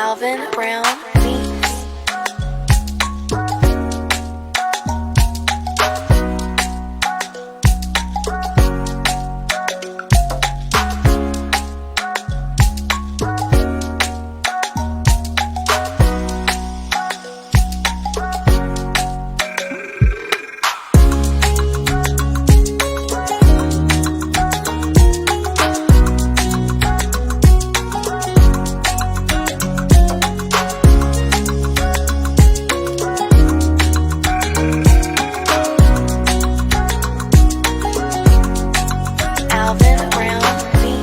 Alvin Brown Beats. Alvin Brown Beats.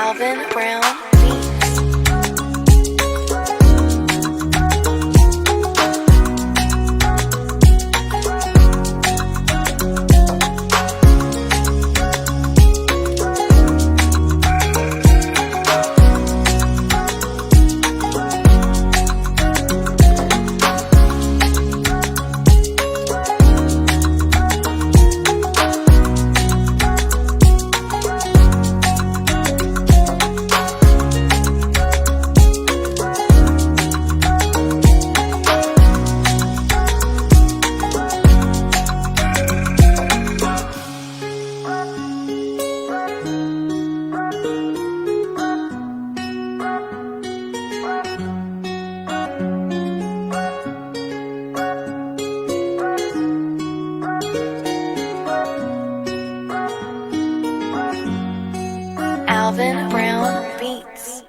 Alvin Brown Beats. Alvin Brown Beats. Alvin Brown Beats.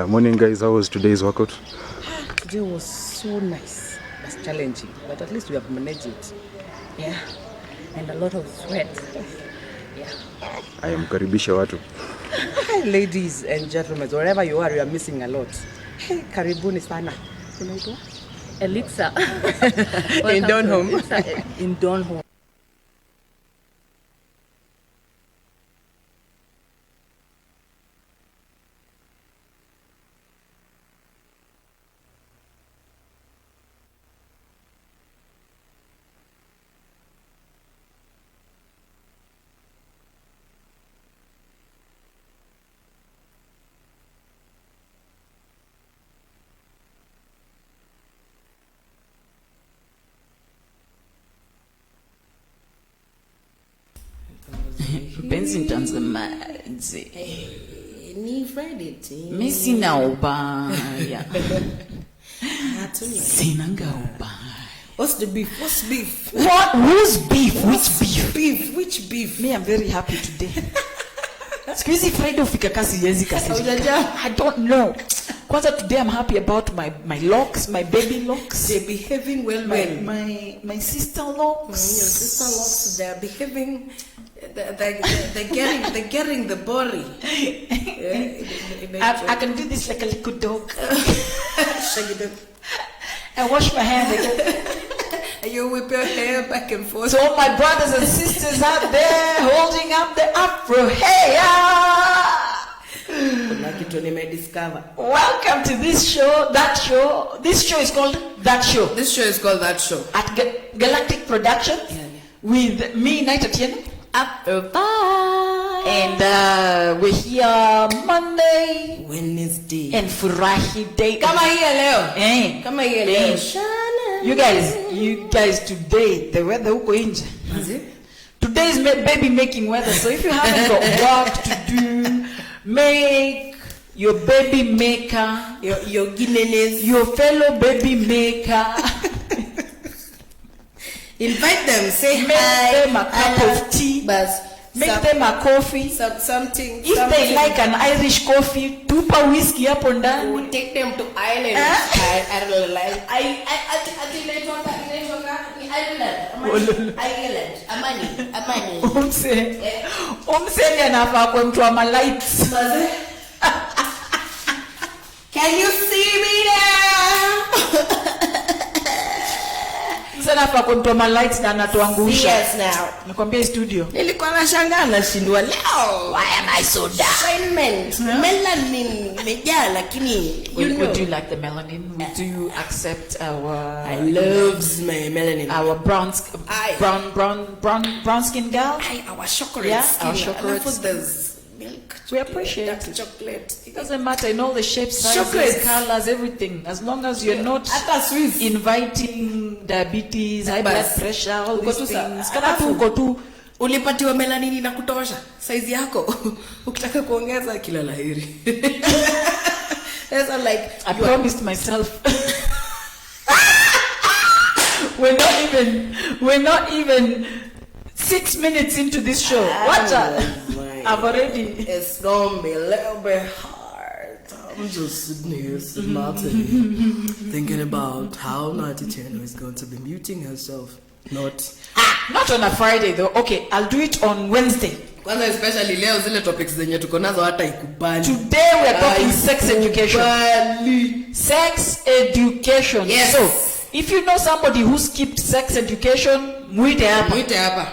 Morning guys, how was today's workout? Today was so nice, but challenging, but at least we have managed it. Yeah, and a lot of sweat. Yeah. I am karibisha watu. Ladies and gentlemen, wherever you are missing a lot. Hey, karibuni sana. Unaitwa? Elixir. In Donholm. In Donholm. Mpenzi mtazamaji, Ni Friday tea. mimi sina ubaya. Sinanga ubaya. What's the beef? What's beef? What? Whose beef? Which beef? Beef? Which beef? Me, I'm very happy today. Squeezy Friday ufika kasi yezi kasi. I don't know. Kwanza today I'm happy about my locks, my baby locks. They're behaving well. My sister locks. Your sister locks. They're behaving. They're getting the body. I can do this like a little dog. Shake it up. I wash my hands. You whip your hair back and forth. So all my brothers and sisters out there holding up the Afro. Hey, welcome to this show, that show. This show is called That Show. This show is called That Show. At Galactic Productions. With me, Night Atieno. And we're here Monday, Wednesday, and Furahiday. Kama here leo. Kama here leo. You guys, today the weather uko nje. Today is baby making weather. So if you haven't got work to do, make your baby maker, your guineas, your fellow baby maker. Invite them, say make hi, them a cup of tea, make them a coffee, something. If they like an Irish coffee, tupa whiskey hapo ndani. We'll take them to Ireland. Amani. Umse anafaa kwa mtu wa lights. Can you see me now? Sana hapa kwa mtu wa lights na anatuangusha. Yes now. Nakwambia studio. Nilikuwa nashangaa nashindwa leo. Why am I so dark? Assignment. Melanin imejaa lakini would you like the melanin? Do you accept our I love my melanin. Our brown skin girl? Our chocolate yeah, skin. Our chocolate. There's milk. We appreciate dark chocolate. It doesn't matter in all the shapes, sizes, chocolate, colors, everything. As long as you're not inviting diabetes, high blood pressure, all these things. Kana tu uko tu ulipatiwa melanini na kutosha size yako. Ukitaka kuongeza kila laheri. That's like I promised myself. We're not even 6 minutes into this show. I've already. It's gonna be a little bit hard. I'm just sitting here, smarting, thinking about how Night Atieno is going to be muting herself. Not on a Friday though. Okay, I'll do it on Wednesday. Kwanza especially leo zile topics zenye tuko nazo hata ikubali. Today we are talking sex education. Sex education. Yes. So, if you know somebody who skipped sex education, muite hapa.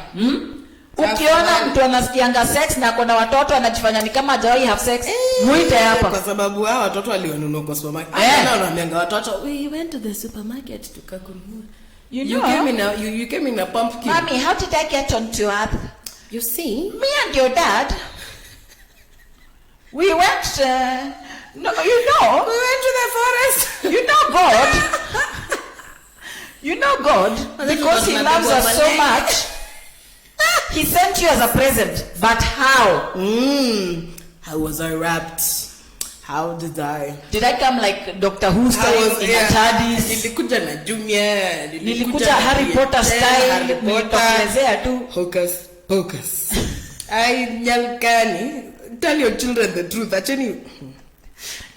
Ukiona mtu anasikianga sex na kuna watoto anajifanya ni kama hajawahi have sex, muite hapa. Kwa sababu hao watoto walionunua kwa supermarket. Wanaambia watoto, we went to the supermarket tukakununua. You came in a pumpkin. Mommy, how did I get onto earth? You see? Me and your dad. We went we went to the forest. You know God. You know God because he loves us so much. He sent you as a present. But how? How was I wrapped? How did I? Did I come like Dr. Who style in a TARDIS? Nilikuja na Jumia. Nilikuja Harry Potter style. Nilitokelezea tu. Hocus. Nyalkani. Tell your children the truth.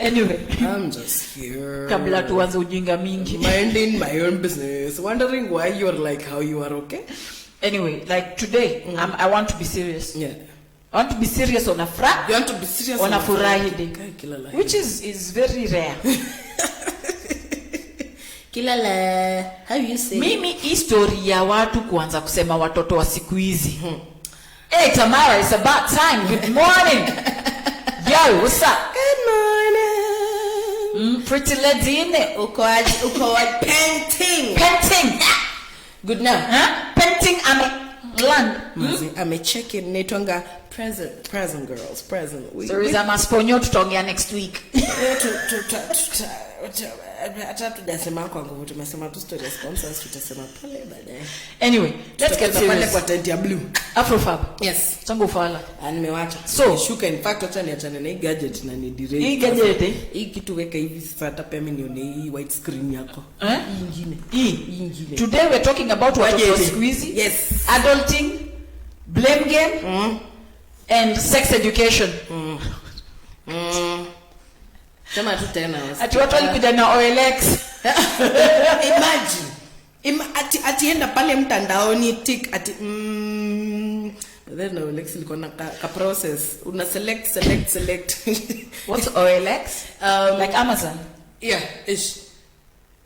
Anyway, I'm just here. Kabla tuanze ujinga mingi. Minding my own business. Wondering why you're like how you are, okay? Anyway, like today, I want to be serious. Yeah. I want to be serious on a You want to be serious on a Furahiday, which is very rare. Kilala, how you say? Mimi history ya watu kuanza kusema watoto wa siku hizi. Hey Tamara, it's about time. Good morning. Yo, what's up? Good morning. Pretty lady in it. Uko painting. Good now. Painting land. I'm checking netwanga present girls. So is a masponyo tutaongea next week. hata tujasema kwa nguvu, tumesema tu story sponsors, tutasema pale baadaye. Anyway, let's get pale serious. kwa tent ya blue. AfroFab. Yes. Tangu ufala. Nimewacha. So, shuka in fact acha niachane na hii gadget na ni direct. Hii gadget hii kitu weka hivi sasa hata pia mimi nione hii white screen yako. Hii nyingine. Hii nyingine. Today we're talking about watoto squeezy. Yes. Adulting, blame game, and sex education. Sema tu tena. Ati watu walikuja na OLX. Imagine. Atienda pale mtandaoni tick ati then OLX ilikuwa na ka process. Una select. What's OLX? Like Amazon. Yeah, ish.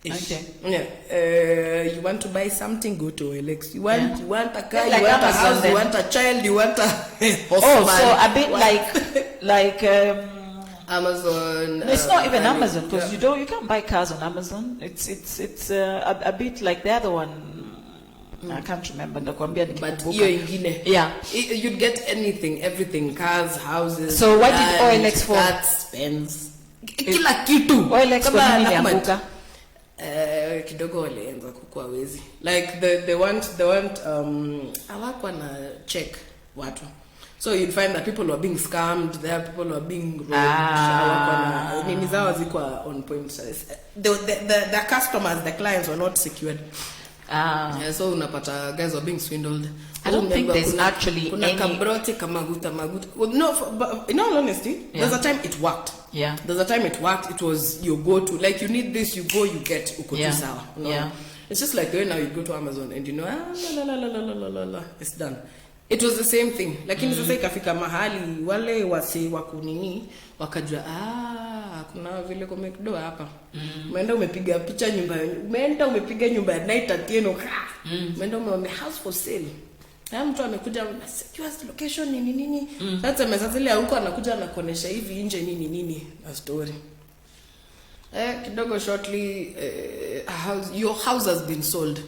Okay. Yeah. You want to buy something, go to OLX. You want a car, like you want Amazon, a house, then. you want a child, you want a husband. Oh, so a bit like Amazon. It's not even Amazon because you can't buy cars on Amazon. It's a bit like the other one. I can't remember. But hiyo ingine. Yeah. You'd get anything, everything, cars, houses. So what did OLX for? Cars, pens. Kila kitu. OLX kwa nini ilianguka? Kidogo walianza kukua wezi. Like they want hawako na check watu. So you'd find that people were being scammed, there are people who are being robbed. Nini zao zikuwa on point. The customers, the clients were not secured. So unapata guys were being swindled. I don't think there's actually any kabroti kamaguta. Well, no, but in all honesty, there's a time it worked. Yeah. There's a time it worked. It was your go-to. Like you need this, you go, you get sawa. No? Yeah. It's just like now you go to Amazon and it's done. It was the same thing. Lakini sasa ikafika mahali wale wasi wakunini wakajua kuna vile kumekdoa hapa. Umeenda umepiga picha nyumba, umeenda umepiga nyumba ya Night Atieno. Umeenda umeona house for sale. Na mtu amekuja secure location nini. Sasa mesazile huko anakuja anakuonesha hivi nje nini a story. Kidogo shortly your house has been sold.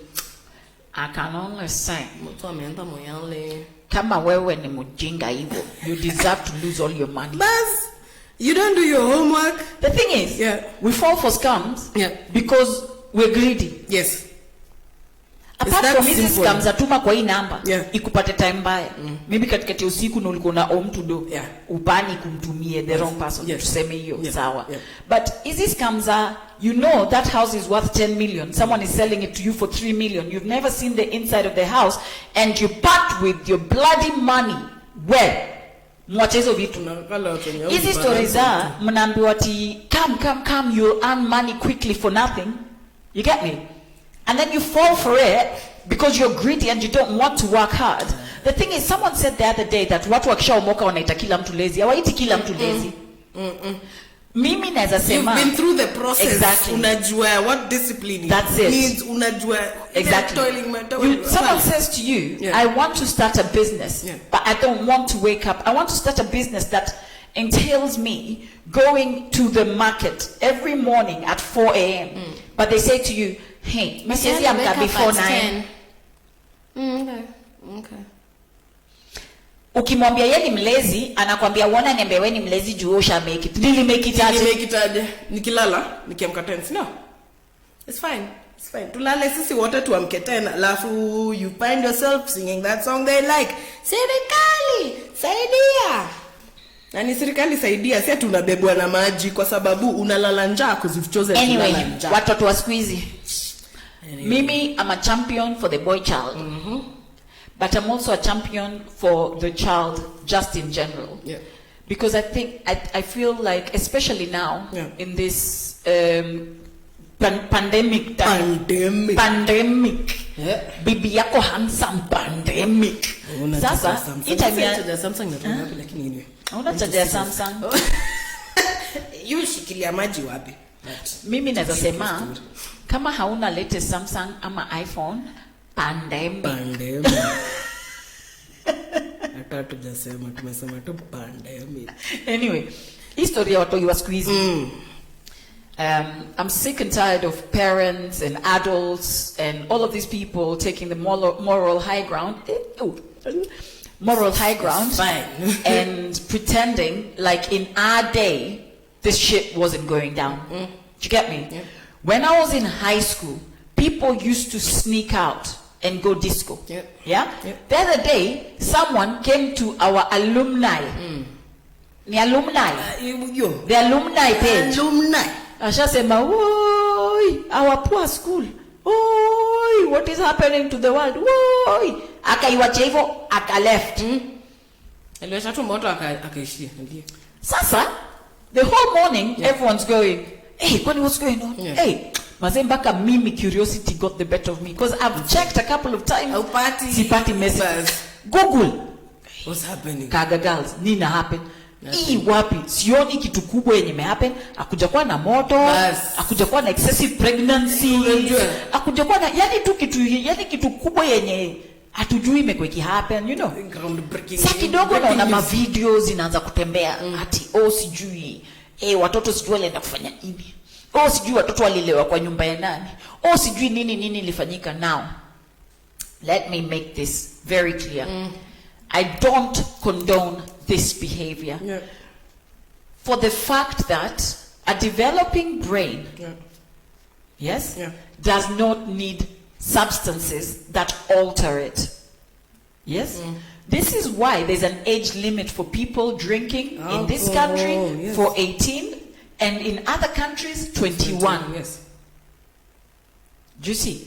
I can only say Mtu ameenda moyale. Kama wewe ni mjinga hivyo, you deserve to lose all your money. Bas, you don't do your homework. The thing is, we fall for scams because we're greedy. Yes. Apart from hizi scams atuma kwa hii namba, ikupate time mbaya. Maybe katikati usiku na ulikuwa na home to do. Upani kumtumie the wrong person. Tuseme hiyo, sawa. But hizi scams are, you know that house is worth 10 million. Someone is selling it to you for 3 million. You've never seen the inside of the house and you part with your bloody money. Well, mwacha hizo vitu. Hizi stories are, mnaambiwa ati come, you'll earn money quickly for nothing. You get me? And then you fall for it because you're greedy and you don't want to work hard. The thing is, someone said the other day that watu wakishaomoka wanaita kila mtu lazy. Hawaiti kila mtu lazy. Mimi naweza sema you've been through the process. Exactly. Unajua what discipline that's it needs. Unajua exactly. Someone says to you, I want to start a business, but I don't want to wake up. I want to start a business that entails me going to the market every morning at 4 a.m. But they say to you, hey, mesiezi amka before 9. Okay. Ukimwambia yeye ni mlezi, anakwambia uona niambie wewe ni mlezi juu usha make it. Did make it aje? Nikilala, nikiamka 10. No. It's fine. Tulale sisi wote tuamke 10. Alafu you find yourself singing that song they like. Serikali, saidia. Na ni serikali saidia, si tunabebwa na maji kwa sababu unalala njaa kuzifuchoze anyway, watoto wa squeezy. Mimi I'm a champion for the boy child. But I'm also a champion for the child just in general. Because I feel like, especially now, in this pandemic time. Pandemic. Bibi yako handsome pandemic. Sasa, itaja Samsung na tunapi lakini anyway. Unachaja Samsung. You shikilia maji wapi? Mimi naweza sema kama hauna latest Samsung ama iPhone, pandemic. Hata tujasema, tumesema tu pandemic. Anyway, history ya watu wa squeezy. I'm sick and tired of parents and adults and all of these people taking the moral high ground. And pretending like in our day this shit wasn't going down. Do you get me? When I was in high school, people used to sneak out and go disco. Yep. Yeah? Yep. The other day, someone came to our alumni. The alumni. The alumni page. Alumni. Ashasema, "Oi, our poor school. Oi, what is happening to the world? Oi." Akaiwacha hivyo, aka-left. Aliwasha tu moto akaishia. Ndio. Sasa, the whole morning, everyone's going, "Hey, what's going on? Yeah. Hey, mazembaka mimi curiosity got the better of me because I've checked a couple of times. Sipati messages. Google. What's happening? Kaga girls, nina happen. Hii wapi? Sioni kitu kubwa yenye mehappen. Akuja kuwa na moto, akuja kuwa na excessive pregnancy, akuja kuwa na yani kitu kubwa yenye hatujui imekuwa ikihappen, you know. Sasa kidogo naona ma videos zinaanza kutembea ati sijui watoto sijui walienda kufanya nini. Sijui watoto walilewa kwa nyumba ya nani. Sijui nini ilifanyika. Now, let me make this very clear. I don't condone this behavior. Yeah. For the fact that a developing brain, yes, does not need substances that alter it. Yes? This is why there's an age limit for people drinking in this country for 18 and in other countries 21. Yes. Do you see?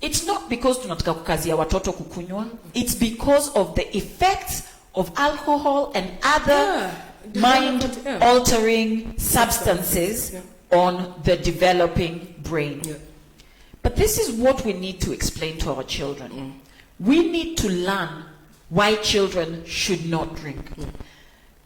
It's not because tunataka kukazia watoto kukunywa. It's because of the effects of alcohol and other mind-altering substances on the developing brain. Yeah. But this is what we need to explain to our children. We need to learn why children should not drink.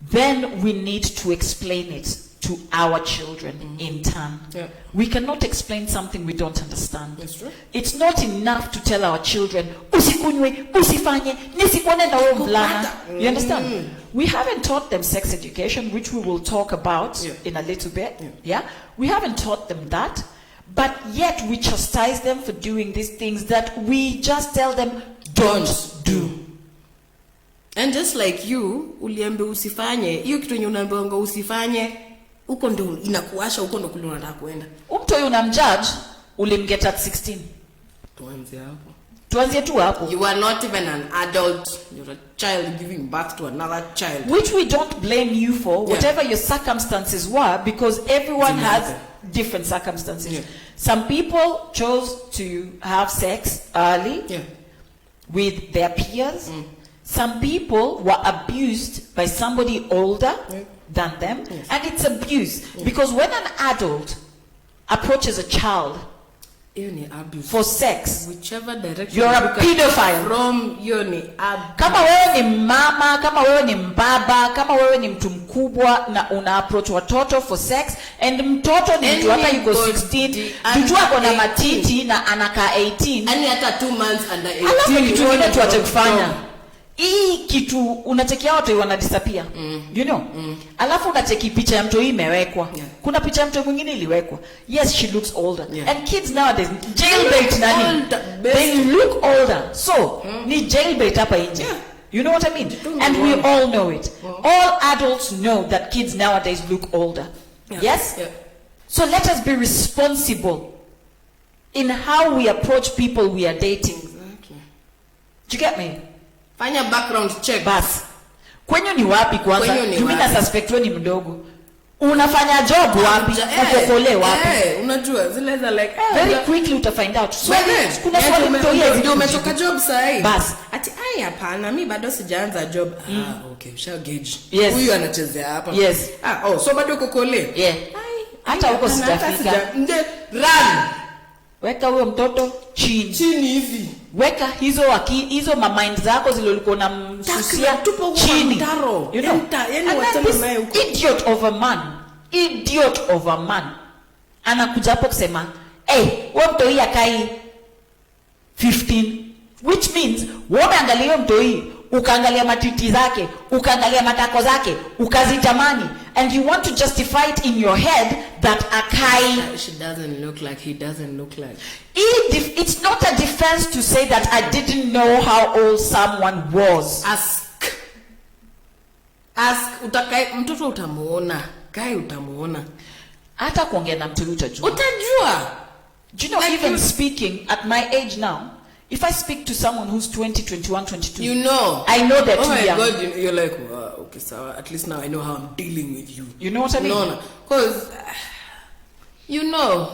Then we need to explain it to our children in turn. Yeah. We cannot explain something we don't understand. That's true. It's not enough to tell our children, usikunywe, usifanye, nisikuone na wewe mvulana. You understand? We haven't taught them sex education, which we will talk about in a little bit. Yeah. We haven't taught them that. But yet we chastise them for doing these things that we just tell them, don't do. And just like you, uliambe usifanye, hiyo kitu yenye unaambiwa usifanye, uko ndo inakuasha, uko ndo kule unataka kuenda. Mtu unamjudge, ulimget at 16. Tuanzie tu hapo. You are not even an adult. You're a child giving birth to another child. Which we don't blame you for, whatever your circumstances were, because everyone has different circumstances. Yeah. Some people chose to have sex early with their peers. Some people were abused by somebody older than them. And it's abuse. Because when an adult approaches a child for sex, whichever direction you're a pedophile. From abuse. Kama wewe ni mama, kama wewe ni mbaba, kama wewe ni mtu mkubwa na una approach watoto for sex, and mtoto ni mtu hata yuko 16, mtu ako na matiti na anakaa 18. Ani hata 2 months under 18. Alafu kitu kingine tuache kufanya. Hii kitu unachekia watu wanadisappear. You know? Alafu unacheki picha ya mtu imewekwa. Kuna picha ya mtu mwingine iliwekwa. Yes, she looks older. And kids nowadays jailbait nani? They look older. So, ni jailbait hapa nje. You know what I mean? And we all know it. All adults know that kids nowadays look older. Yes? So let us be responsible in how we approach people we are dating. Exactly. Do you get me? Fanya background check. Bas. Kwenyu ni wapi kwanza? Mimi na suspect wewe ni mdogo. Unafanya job wapi? Ukokole wapi? Unajua zile za like very quickly uta find out. So kuna swali mtoto ndio umetoka job sahi. Bas. Ati hapana mimi bado sijaanza job. Okay, shall gauge. Yes. Huyu anachezea hapa. Yes. So bado ukokole. Yeah. Hata huko sijafika. Run. Weka huyo mtoto chini. Chini hivi. Weka hizo mind zako zile ulikuwa unamsusia chini. You know? Idiot of a man. Anakuja hapo kusema, wewe mtoi akai 15. Which means, wewe angalia mtoi, ukaangalia matiti zake, ukaangalia matako zake, ukazitamani, and you want to justify it in your head that akai she doesn't look like, he doesn't look like. It's not a defense to say that I didn't know how old someone was. Ask mtoto utamuona, kai utamuona. Hata kuongea na mtu utajua. Utajua. Do you know, Like even you- speaking at my age now, if I speak to someone who's 20, 21, 22, You know. I know they're Oh too my young. God, you're like, wow, okay, so at least now I know how I'm dealing with you. You know what I mean? No. Because, you know.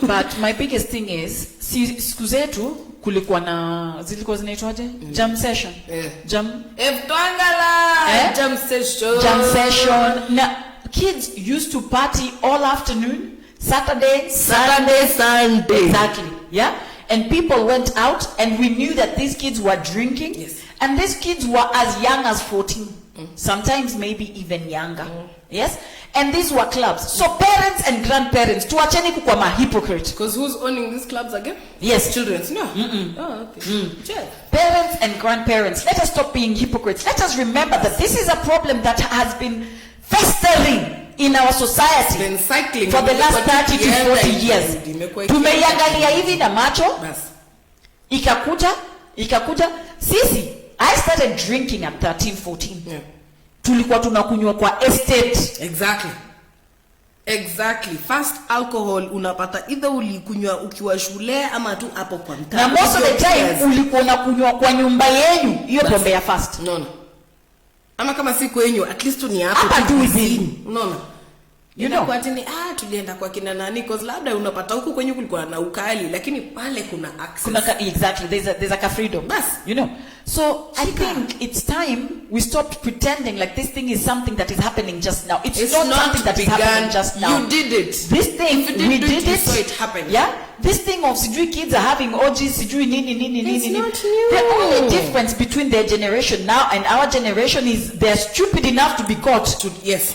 But my biggest thing is, siku zetu kulikuwa na zilikuwa zinaitwaje? Jam session. Yeah. Jam Jam session. Jam session. Now, kids used to party all afternoon, Saturday, Sunday. Exactly. Yeah. And people went out, and we knew that these kids were drinking. Yes. And these kids were as young as 14, sometimes maybe even younger. Yes. And these were clubs. So parents and grandparents, tuacheni kukua ma hypocrite. Because who's owning these clubs again? Yes. Children's. No. Oh, okay. Check. Parents and grandparents, let us stop being hypocrites. Let us remember that this is a problem that has been festering in our society Been cycling for the last 30 to 40 years. Imekuwa Tumeiangalia hivi na macho, Bas. ikakuja. Sisi, I started drinking at 13, 14. Yeah. Tulikuwa tunakunywa kwa estate. Exactly. First alcohol unapata either ulikunywa ukiwa shule ama tu hapo kwa mtaa. Na most of the time ulikuwa unakunywa kwa nyumba yenu, hiyo pombe ya fast. No. Ama kama si kwenyu, at least ni hapo. Hapa tu hivi. Unaona? You know. Kwa tini tulienda kwa kina nani cause labda unapata huko kwenyu kulikuwa na ukali lakini pale kuna access. Exactly, there's like a freedom. Bas. You know. So I think it's time we stopped pretending like this thing is something that is happening just now. It's not something that is happening just now. You did it. This thing, we did you it. saw it happen. Yeah. This thing of sijui kids are having orgies, sijui nini. It's not new. The only difference between their generation now and our generation is they're stupid enough to be caught. Yes.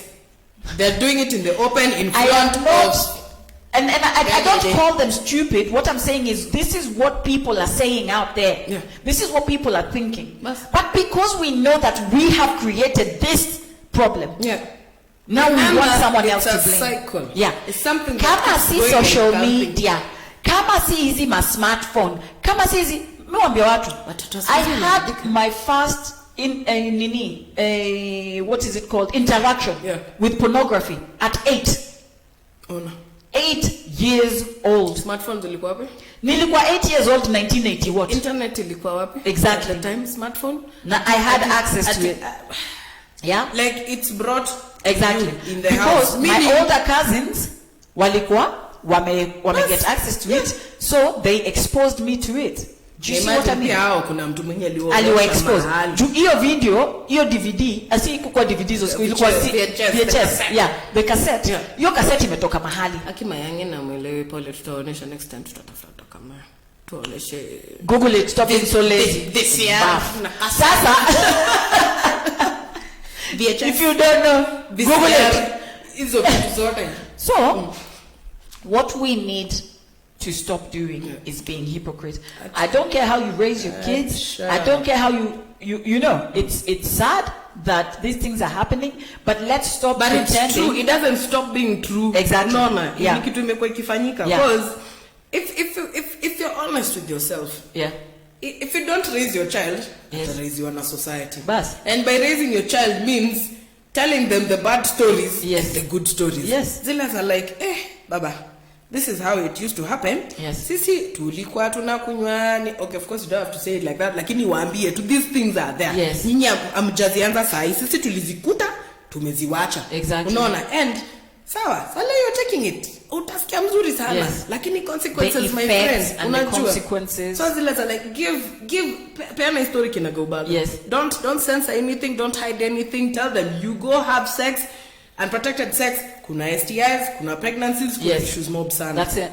They're doing it in the open in I front am not, of. and I don't call them stupid. What I'm saying is this is what people are saying out there. Yeah. This is what people are thinking. Yes. But because we know that we have created this problem, Yeah. now we And want someone else it's to a blame. cycle. Yeah. It's something Kama that si keeps going social and dumping. media, kama si hizi ma smartphone, kama si hizi, mwambia watu. Watoto I sisi had my first what is it called? Interaction Yeah. with pornography at 8. Oh no. 8 years old. Smartphones ilikuwa wapi? Nilikuwa 8 years old 1980 what? Internet ilikuwa wapi? Exactly. At the time smartphone. Now I had access to it. Yeah. Like it's brought Exactly. you in the Because house. my older cousins walikuwa wame get access to it, so they exposed me to it. Do you see what I mean? Hao kuna mtu mwenye Aliwa expose. Hiyo video, hiyo DVD, asi kwa DVD zo siku ilikuwa VHS. Yeah, the cassette. Yeah. Hiyo cassette imetoka mahali. Akima yange na mwelewe pole tutaonesha next time tutatafuta kama tuoneshe. Google it, stop being so lazy. This year. Bath. Sasa VHS. if you don't know, Google it. Hizo vitu zote. So, what we need to stop doing is being hypocrite. I don't care how you raise your kids. Sure. I don't care how you know. It's sad that these things are happening, but let's stop But it's pretending. true. It doesn't stop being true. Exactly. Unaona? Yeah. Ni kitu imekuwa ikifanyika. Yeah. Because if you're honest with yourself, Yeah. if you don't raise your child, Yes. you raise you in a society. Bas. And by raising your child means telling them the bad stories Yes. and the good stories. Yes. Zilas are like, baba, this is how it used to happen. Yes. Sisi tulikuwa tunakunywani. Okay, of course you don't have to say it like that, lakini waambie tu these things are there. Yes. Nyinyi amjazianza sahi, sisi tulizikuta, tumeziwacha. Exactly. Unaona? And sawa, sasa you're taking it. Utasikia mzuri sana. Yes. Lakini consequences, The my effects friend, and the consequences. So zile za like give peana history kinagobaga. Yes. Don't censor anything, don't hide anything. Tell them you go have sex, unprotected sex. Kuna STIs, kuna pregnancies, kuna Yes. issues mob sana. That's it.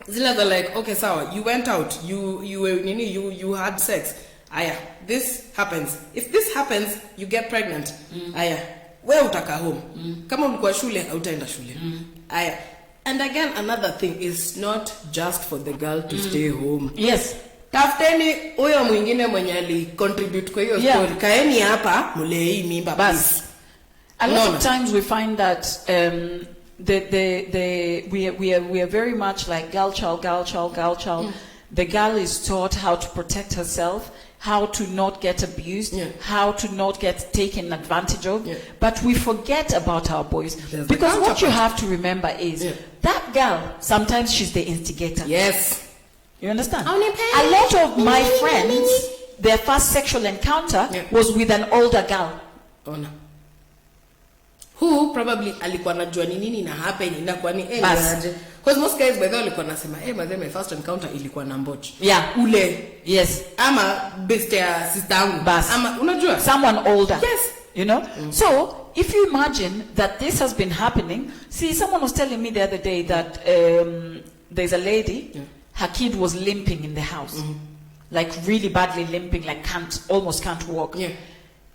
Zile za like, okay, sawa, you went out, you had sex. Aya, this happens. If this happens, you get pregnant. Aya, wewe utaka home. Kama ulikuwa shule, hautaenda shule. Aya. And again, another thing is not just for the girl to stay home. Yes. Tafuteni huyo mwingine mwenye ali contribute kwa hiyo Yeah. story. Kaeni hapa mule hii mimba Bas. please. A lot No. of times we find that we are very much like girl child. the girl is taught how to protect herself, how to not get abused, how to not get taken advantage of. But we forget about our boys. Because what you have to remember is that girl, sometimes she's the instigator. Yes. You understand? A lot of my friends, their first sexual encounter was with an older girl. Ona. Who probably alikuwa anajua ni nini na happen inakuwa ni aje. Because most guys by the way walikuwa nasema my first encounter ilikuwa na mboch. Yeah. Ule. Yes. Ama best ya sister yangu. Ama unajua? Someone older. Yes. You know? So, if you imagine that this has been happening, see, someone was telling me the other day that there's a lady, her kid was limping in the house. Like really badly limping, like almost can't walk. Yeah.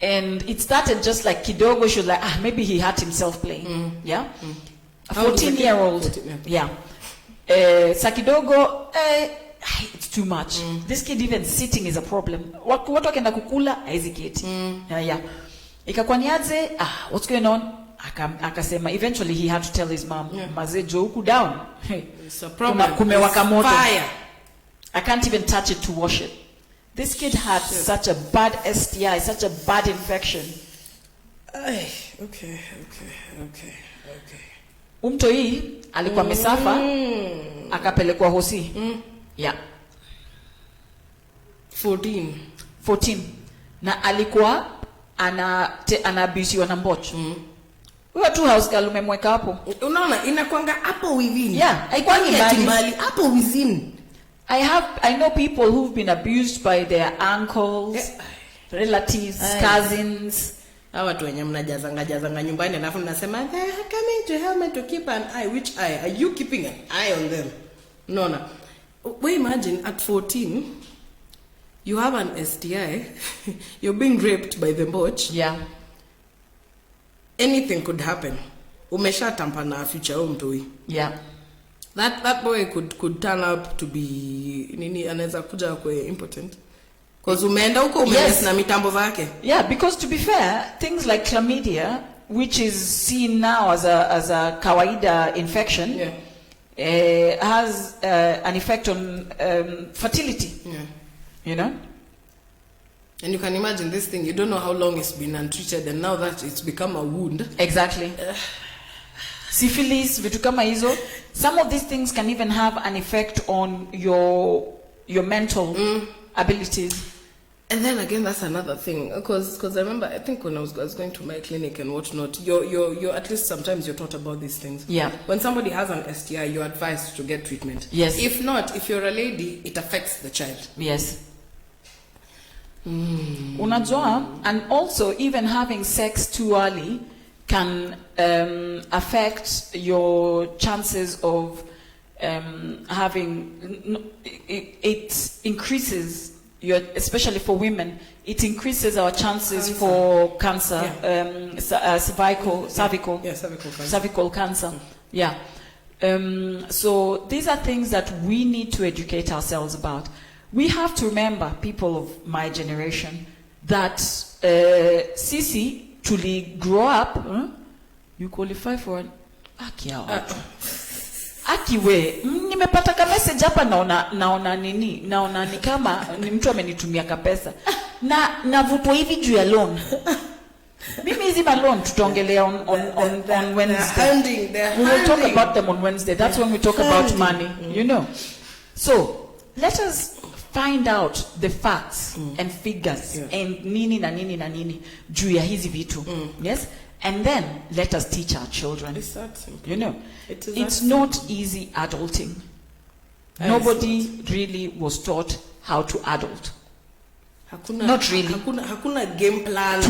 And it started just like kidogo, she was like, maybe he hurt himself playing. Yeah? A 14-year-old. Yeah. Sakidogo, it's too much. This kid even sitting is a problem. Watu wakenda kukula, haiziketi. Yeah. Ikakuwa niaje, what's going on? Akasema, eventually he had to tell his mom, maze jo huku down. It's a problem. Kumewaka moto. Fire. I can't even touch it to wash it. This kid had such a bad STI, such a bad infection. Okay. Umtoi alikuwa mesafa, akapelekwa hosi. Yeah. 14. Na alikuwa anaabisiwa na mbocho. Wewe tu house girl umemweka hapo. Unaona inakuanga hapo within. Yeah, haikuangi mbali. Hapo within. I know people who've been abused by their uncles, relatives, cousins. Hawa watu wenye mnajazanga nyumbani alafu mnasema they are coming to help me to keep an eye. Which eye? Are you keeping an eye on them? No. We imagine at 14 you have an STI. You're being raped by the mboch. Yeah. Anything could happen. Umesha tampa na future mtoi. Yeah. That boy could turn up to be nini anaweza kuja kwa impotent. Because umeenda huko umeenda na mitambo zake. Yeah, because to be fair, things like chlamydia, which is seen now as a kawaida infection, has an effect on fertility. Yeah. You know? And you can imagine this thing, you don't know how long it's been untreated, and now that it's become a wound. Exactly. Syphilis, vitu kama hizo. Some of these things can even have an effect on your mental abilities. And then again, that's another thing. Because I remember, I think when I was going to my clinic and whatnot, you're at least sometimes you're taught about these things. Yeah. When somebody has an STI, you're advised to get treatment. Yes. If not, if you're a lady, it affects the child. Yes. Unajua, and also even having sex too early can affect your chances of having, it increases your, especially for women, it increases our chances for cancer, cervical cancer. Yeah. So these are things that we need to educate ourselves about. We have to remember, people of my generation, that sisi tuli grow up, you qualify for an akiwe nimepata ka message hapa naona ni kama ni mtu amenitumia ka pesa na navutwa hivi juu ya loan. Mimi hizi loan tutaongelea on Wednesday. We will talk about them on Wednesday. That's when we talk about money, you know. So let us find out the facts and figures and nini na nini juu ya hizi vitu. Yes. And then let us teach our children. It's that simple. You know, it's not easy adulting. Nobody really was taught how to adult. Not really. Hakuna game plan.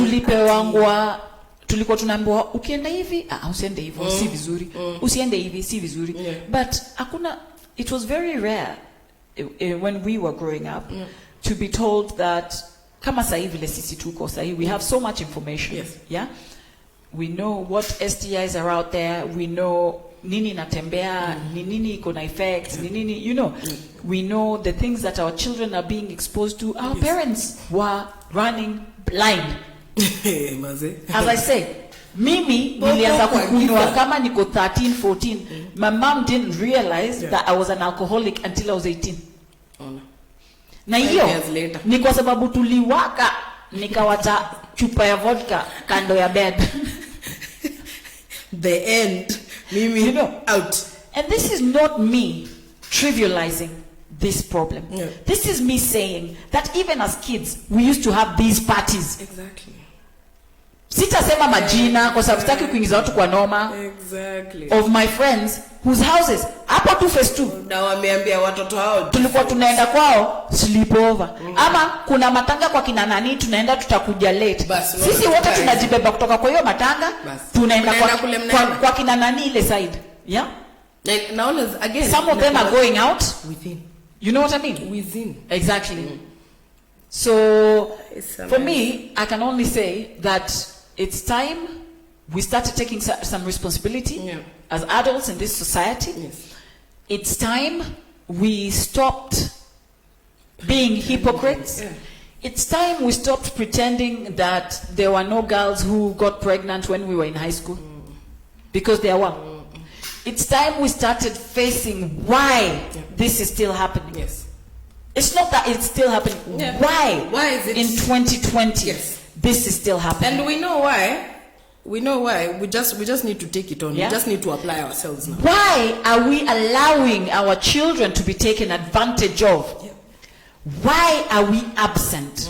Tulikuwa tunaambiwa ukienda hivi, usiende hivi, si vizuri. Usiende hivi, si vizuri. But it was very rare when we were growing up to be told that kama sasa hivi sisi tuko sasa hivi, we have so much information. Yes. Yeah. We know what STIs are out there. We know nini natembea, nini iko na effects, nini, you know. We know the things that our children are being exposed to. Our parents were running blind. As I say, mimi nilianza kukunywa kama niko 13, 14. My mom didn't realize that I was an alcoholic until I was 18. Ona. Na 5 hiyo years later. ni kwa sababu tuliwaka nikawacha chupa ya vodka kando ya bed. The end. Mimi You know, out. And this is not me trivializing this problem. Yeah. This is me saying that even as kids, we used to have these parties. Exactly. Sitasema majina kwa sababu sitaki kuingiza watu kwa noma. Exactly. Of my friends whose houses hapo tu phase 2 Na wameambia watoto hao tulikuwa tunaenda kwao sleepover. Ama kuna matanga kwa kina nani tunaenda tutakuja late. Basi, Sisi wote tunajibeba kutoka kwa hiyo matanga tunaenda kwa kina nani ile side. Yeah? Like now again. Some of them are going out within. You know what I mean? Within. Exactly. So for me, I can only say that it's time we started taking some responsibility as adults in this society. Yes. It's time we stopped being hypocrites. Yeah. It's time we stopped pretending that there were no girls who got pregnant when we were in high school. Because there were. It's time we started facing why this is still happening. Yes. It's not that it's still happening. Yeah. Why? Why is it in 2020 Yes. this is still happening? And we know why. We know why. We just need to take it on. Yeah. We just need to apply ourselves now. Why are we allowing our children to be taken advantage of? Yeah. Why are we absent?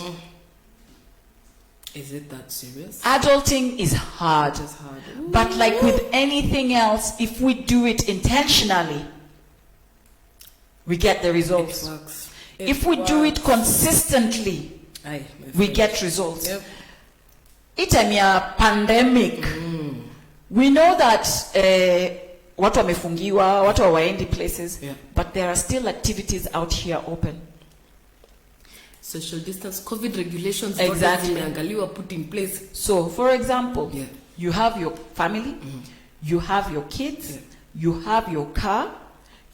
Is it that serious? Adulting is hard. It's hard. But like with anything else, if we do it intentionally, we get the results. It works. If we do it consistently, Aye, we get results. Yep. It's a pandemic. We know that watu wamefungiwa, watu hawaendi places, but there are still activities out here open. Social distance, COVID regulations, Exactly. zimeangaliwa, put in place. So, for example, you have your family, you have your kids, you have your car,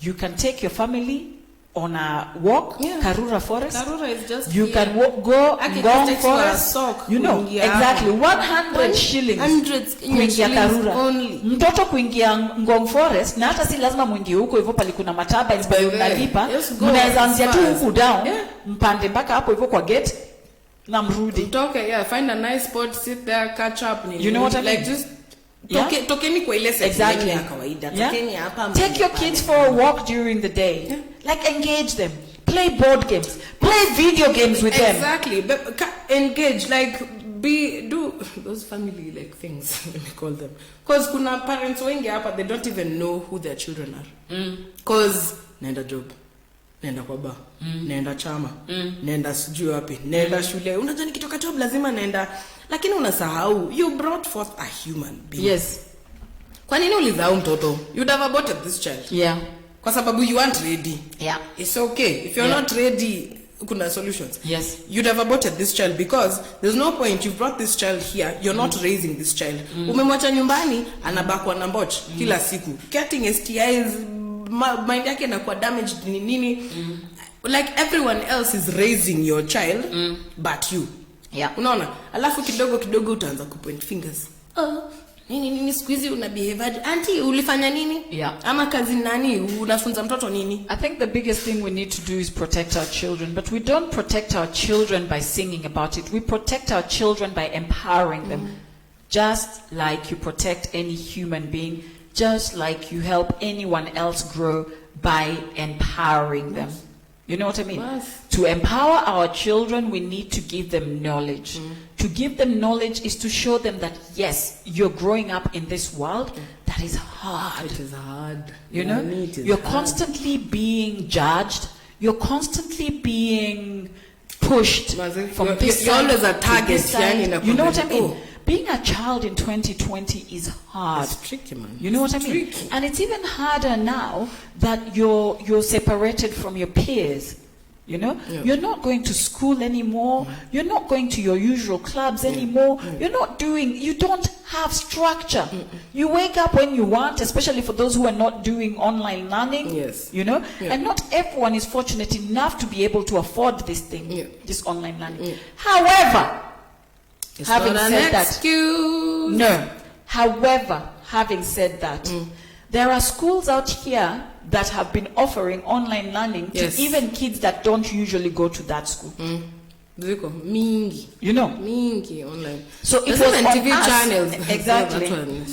you can take your family on a walk, Karura Forest. Karura is just you here. can go Ngong Forest. You know, exactly. 100 shillings. Kuingia Karura. Only. Mtoto kuingia Ngong Forest, na hata si lazima mwingie huko hivyo pali kuna mataba inspire unalipa. Mnaweza anzia tu huku down, mpande mpaka hapo hivyo kwa gate na mrudi. Mtoke, find a nice spot, sit there, catch up. You know what I mean? Like just tokeni kwa ile exactly. ya kawaida. Tokeni hapa. Take your kids for a walk during the day. Like engage them. Play board games. Play video games with them. Exactly. Engage. Like do those family like things. Let me call them. Because kuna parents wengi hapa, they don't even know who their children are. Because naenda job, naenda kwa bar, naenda chama, naenda sijui wapi, naenda shule. Unajua nikitoka job lazima naenda. Lakini unasahau you brought forth a human being. Yes. Kwa nini ulizaa mtoto? You'd have aborted this child. Yeah. Kwa sababu you aren't ready. Yeah. It's okay. If you're not ready, kuna solutions. Yes. You'd have aborted this child because there's no point. You brought this child here. You're not raising this child. Umemwacha nyumbani, anabakwa na mboch kila siku. Getting STIs, mind yake inakuwa damaged nini. Like everyone else is raising your child, but you. Yeah. Unaona? Alafu kidogo utaanza kupoint fingers. Nini squeezy una behave auntie ulifanya nini? Yeah. Ama kazi nani unafunza mtoto nini? I think the biggest thing we need to do is protect our children, but we don't protect our children by singing about it. We protect our children by empowering them. Just like you protect any human being, just like you help anyone else grow by empowering them. You know what I mean? Yes. To empower our children, we need to give them knowledge. To give them knowledge is to show them that, yes, you're growing up in this world that is hard. It is hard. You know? You're constantly being judged. You're constantly being pushed from this you're side always a to target. this side. You know what I mean? Oh. Being a child in 2020 is hard. It's tricky, man. You know what I mean? Tricky. And it's even harder now that you're separated from your peers. You know, you're not going to school anymore. You're not going to your usual clubs anymore. You don't have structure. You wake up when you want, especially for those who are not doing online learning. Yes. You know, and not everyone is fortunate enough to be able to afford this thing, this online learning. However, It's having not said an that, excuse. no. However, having said that, there are schools out here that have been offering online learning Yes. to even kids that don't usually go to that school. Ziko mingi. You know? Mingi online. So it There's was even on TV us. channels. Exactly. That one.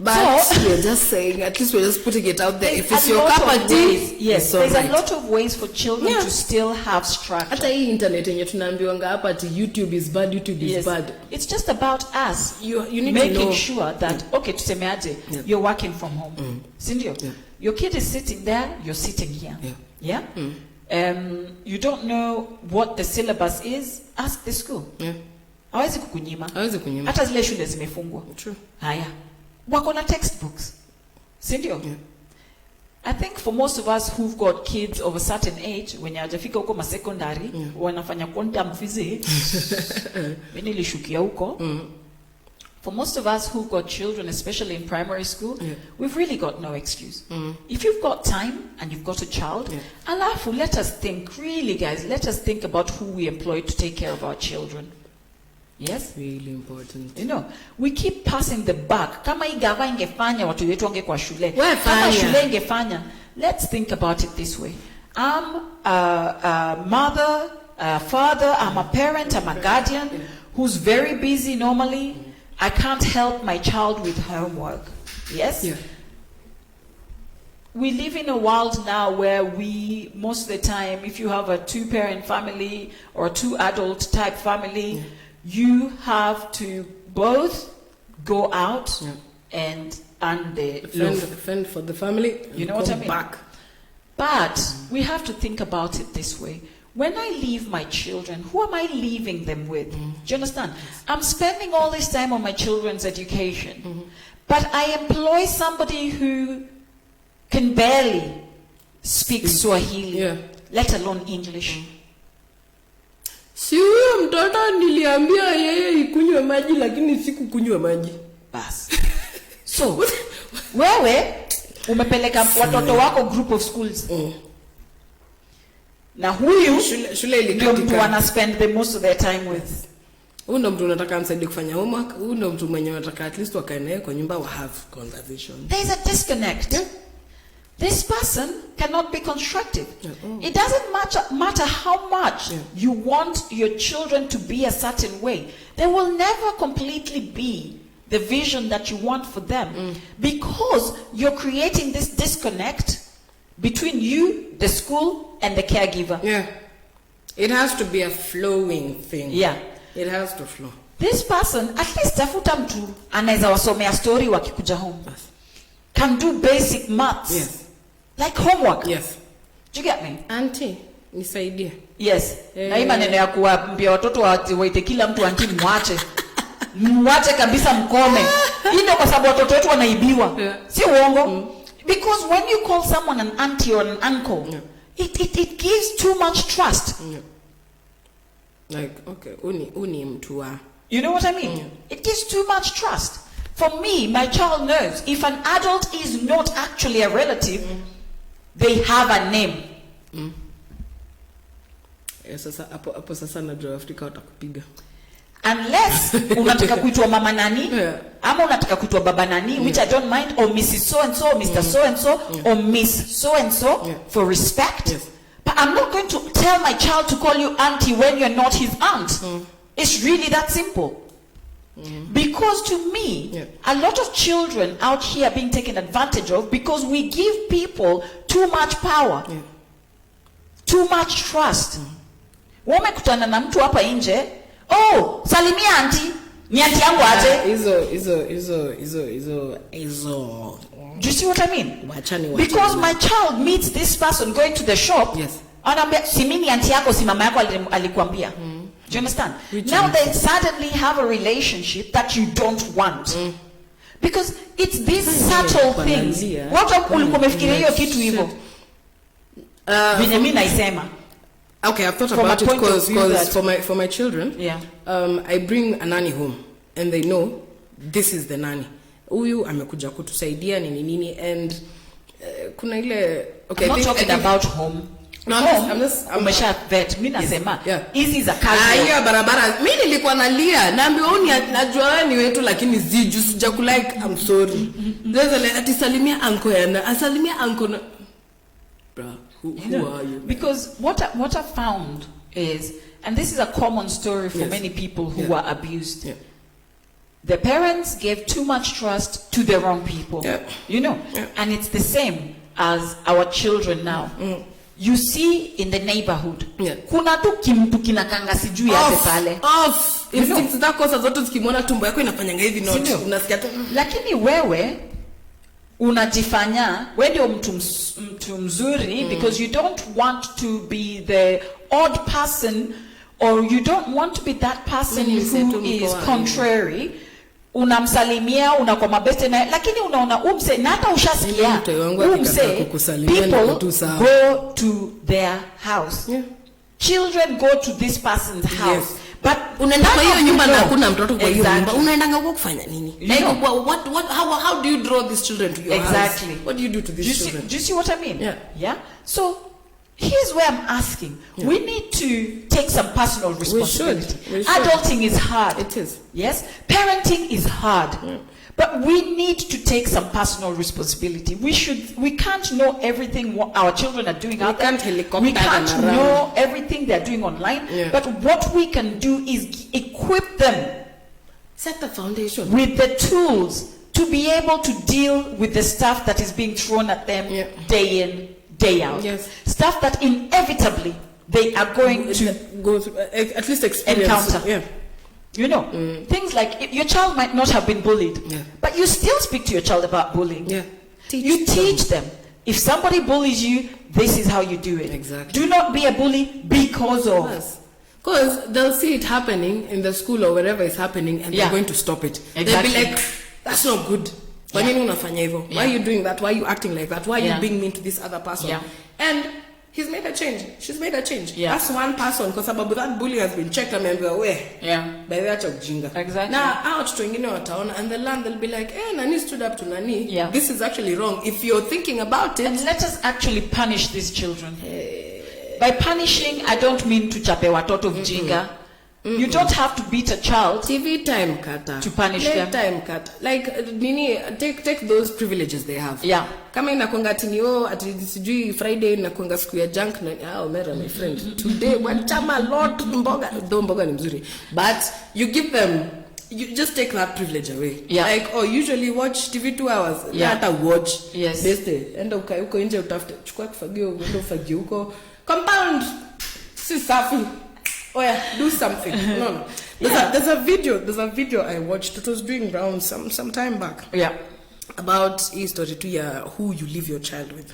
But So- we're just saying, at least we're just putting it out there. If There's it's a your lot cup of of ways- tea, yes, it's there's alright. a lot of ways for children Yeah. to still have structure. Hata hii internet yenye tunaambiwanga hapa ati YouTube is bad, YouTube is Yes. bad. It's just about us You need making to know. sure that, okay, tusemeaje, you're working from home. Sindio? Yeah. Your kid is sitting there, you're sitting here. Yeah. You don't know what the syllabus is, ask the school. Yeah. Hawezi kukunyima. Hawezi kunyima. Hata zile shule zimefungwa. True. Haya. Wako na textbooks. Sindio? Yeah. I think for most of us who've got kids of a certain age, when hajafika huko secondary, wanafanya quantum physics. Mimi nilishukia huko. For most of us who've got children, especially in primary school, we've really got no excuse. If you've got time and you've got a child, alafu, let us think, really guys, let us think about who we employ to take care of our children. Yes? Really important. You know, we keep passing the buck. Kama hii gava ingefanya watu wetu wangekuwa shule. Wewe Kama fanya. shule ingefanya. Let's think about it this way. I'm a mother, a father, I'm a parent, I'm a guardian who's very busy normally. I can't help my child with homework. Yes? Yeah. We live in a world now where we, most of the time, if you have a 2-parent family or a 2-adult type family, you have to both go out and the Fend for the family. You know what I come mean? Back. But we have to think about it this way. When I leave my children, who am I leaving them with? Do you understand? I'm spending all this time on my children's education, but I employ somebody who can barely speak Swahili, let alone English. Si huyo mtoto niliambia yeye ikunywe maji lakini sikukunywa maji. Bas. So, wewe umepeleka watoto wako group of schools. Na huyu Shule ndio mtu ilikatika. wana spend the most of their time with. Huyu ndo mtu unataka amsaidie kufanya homework. Huyu ndo mtu mwenye unataka at least wakae naye kwa nyumba wa have conversation. There's a disconnect. This person cannot be constructive. It doesn't matter how much you want your children to be a certain way. They will never completely be the vision that you want for them because you're creating this disconnect between you, the school, and the caregiver. Yeah. It has to be a flowing thing. Yeah. It has to flow. This person, at least tafuta mtu anaweza wasomea story wakikuja home. Can do basic maths. Yes. Like homework. Yes. Do you get me? Auntie, nisaidie. Yes. Na hii maneno ya kuambia watoto waite kila mtu anti mwache. Mwache kabisa mkome. Hii ndio kwa sababu watoto wetu wanaibiwa. Si uongo. Because when you call someone an auntie or an uncle, it gives too much trust. Like, okay, uni mtu wa. You know what I mean? It gives too much trust. For me, my child knows if an adult is not actually a relative, they have a name. Sasa hapo sasa najua Afrika watakupiga. Unless unataka kuitwa mama nani, ama unataka kuitwa baba nani, which I don't mind, or Mrs. So and so, Mr. So and so, or Miss So and so, for respect. Yes. But I'm not going to tell my child to call you auntie when you're not his aunt. It's really that simple. Because to me, a lot of children out here are being taken advantage of because we give people too much power, too much trust. Wamekutana na mtu hapa nje, oh, salimia auntie, ni auntie yangu aje. Hizo. Do you see what I mean? Wachani. Because my child meets this person going to the shop. Yes. Anaambia si mimi auntie yako, si mama yako alikuambia. Do you understand? Now they suddenly have a relationship that you don't want. Because it's these subtle things. What ulikuwa umefikiria hiyo kitu hivyo? Venye mimi naisema. Okay, I've thought From about a it point of view because that- for my children, I bring a nanny home and they know this is the nanny. Huyu amekuja kutusaidia nini and kuna ile I'm not talking about home. No, I'm umesha vet. Mimi nasema Yeah. hizi za kazi. hiyo barabara mimi nilikuwa nalia naambiwa najua wewe ni wetu lakini ziju sija kulike I'm sorry. There's a atisalimia anko yana asalimia anko na bro who are you? Because what I found is, and this is a common story for many people who were abused. Yeah. The parents gave too much trust to the wrong people. Yeah. You know? Yeah. And it's the same as our children now. You see in the neighborhood. Yeah. Kuna tu kimtu kinakanga sijui yake pale. Instincts zako sasa zote zikimwona tumbo yako inafanyanga hivi not. Unasikia tu. Lakini wewe unajifanya wewe ndio mtu mzuri because you don't want to be the odd person, or you don't want to be that person who is contrary. Unamsalimia unakuwa mabeste na lakini unaona umse na hata ushasikia umse people go to their house. Yeah. Children go to this person's house. Yes. But unaenda kwa hiyo nyumba na hakuna mtoto kwa hiyo nyumba unaenda huko kufanya nini? Like how do you draw these children to your house? What do you do to these children? Do you see what I mean? Yeah. So here's where I'm asking. Yeah. We need to take some personal responsibility. We should. Adulting is hard. It is. Yes? Parenting is hard. Yeah. But we need to take some personal responsibility. We can't know everything what our children are doing out there. We can't know everything they're doing online. Yeah. But what we can do is equip them. Set the foundation. With the tools to be able to deal with the stuff that is being thrown at them day in, day out. Yes. Stuff that inevitably they are going to go through, at least experience. Encounter. Yeah. You know, things like your child might not have been bullied, but you still speak to your child about bullying. Yeah. Teach them. If somebody bullies you, this is how you do it. Exactly. Do not be a bully because of. Yes. Because they'll see it happening in the school or wherever it's happening, and they're going to stop it. Exactly. They'll be like, that's not good. Why are you doing that? Why are you acting like that? Why are you being mean to this other person? Yeah. And he's made a change. She's made a change. Yeah. That's one person, because that bully has been checked and we're aware. Yeah. By that of jinga. Exactly. Now out to wataona, and the land they'll be like, Nani stood up to Nani. Yeah. This is actually wrong. If you're thinking about it. And let us actually punish these children. By punishing, I don't mean to chape watoto vijinga. You don't have to beat a child. TV time kata. To punish them. Time kata. Like nini, take those privileges they have. Yeah. Kama inakuanga ati ati sijui Friday inakuanga siku ya junk na Omera my friend. Today wachama lot mboga ni mzuri. But you give them, you just take that privilege away. Yeah. Like usually watch TV 2 hours. Yeah. Hata watch. Yes. Beste. Enda ukae huko nje utafute chukua kifagio uende ufagie huko. Compound. Si safi. Oh yeah, do something. No. There's a video I watched. It was doing rounds some time back. Yeah. About story to who you leave your child with.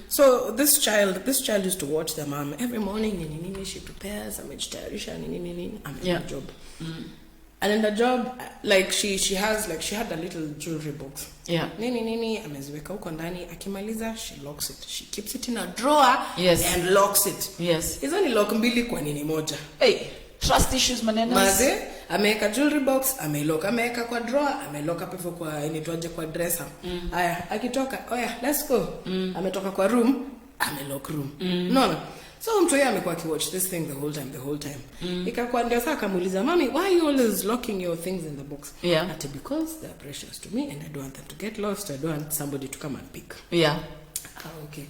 So this child used to watch their mom every morning. She prepares a vegetarian. I'm in a job. And in the job, like she had a little jewelry box. Yeah. Ameziweka huko ndani, akimaliza she locks it. She keeps it in a drawer. Yes. And locks it. Yes. Hizo ni lock mbili kwa nini moja. Hey, trust issues maneno. Maze, ameweka jewelry box, amelock, ameweka kwa drawer, amelock hapo hivyo kwa inaitwaje kwa dresser. Haya, akitoka, let's go. Ametoka kwa room, amelock room. No. So mtu yeye amekuwa akiwatch this thing the whole time. Ikakuwa ndio sasa akamuuliza, "Mommy, why are you always locking your things in the box?" Yeah. Ati because they're precious to me and I don't want them to get lost. I don't want somebody to come and pick. Yeah. Okay.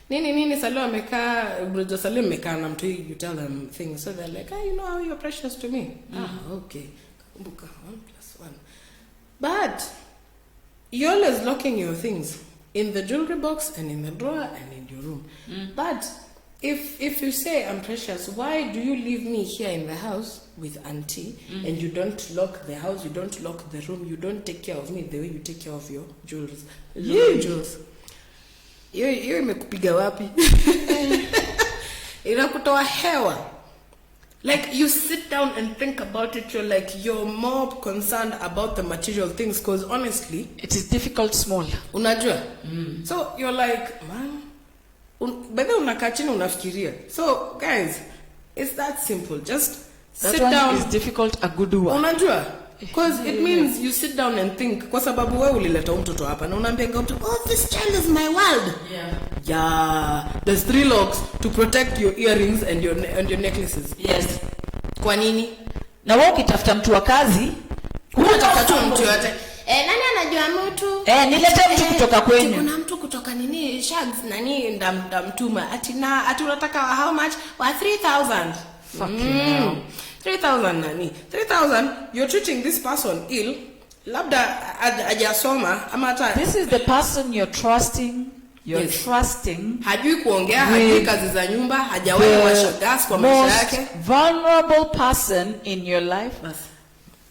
Nini Salio amekaa, Bro Salim amekaa na mtu, you tell them things, so they're like, you know how you're precious to me. Okay. Kumbuka 1+1. But you're always locking your things in the jewelry box and in the drawer and in your room. But if you say I'm precious, why do you leave me here in the house with auntie and you don't lock the house, you don't lock the room, you don't take care of me the way you take care of your jewels? Jewels. Hiyo imekupiga wapi? Inakutoa hewa. Like you sit down and think about it, you're more concerned about the material things, because honestly it is difficult small. Unajua? So you're like, man, bado unakaa chini unafikiria. So guys, it's that simple. Just that sit one down. Is difficult a good one. Unajua? Because it means you sit down and think, kwa sababu wewe ulileta mtoto hapa na unaambia mtu, oh, this child is my world. Yeah, there's 3 locks to protect your earrings and your necklaces. Yes. Kwa nini? Na wewe ukitafuta mtu wa kazi, unatafuta tu mtu yote. Nani anajua mtu? Nilete mtu kutoka kwenyu. Kuna mtu kutoka nini? Shags nani ndamtuma. Ati unataka how much? Wa 3,000. Fucking 3,000 nani? 3,000 you're treating this person ill. Labda hajasoma ama hata this is the person you're trusting. You're trusting. Hajui kuongea, hajui kazi za nyumba, hajawahi washa gas kwa maisha yake. Vulnerable person in your life.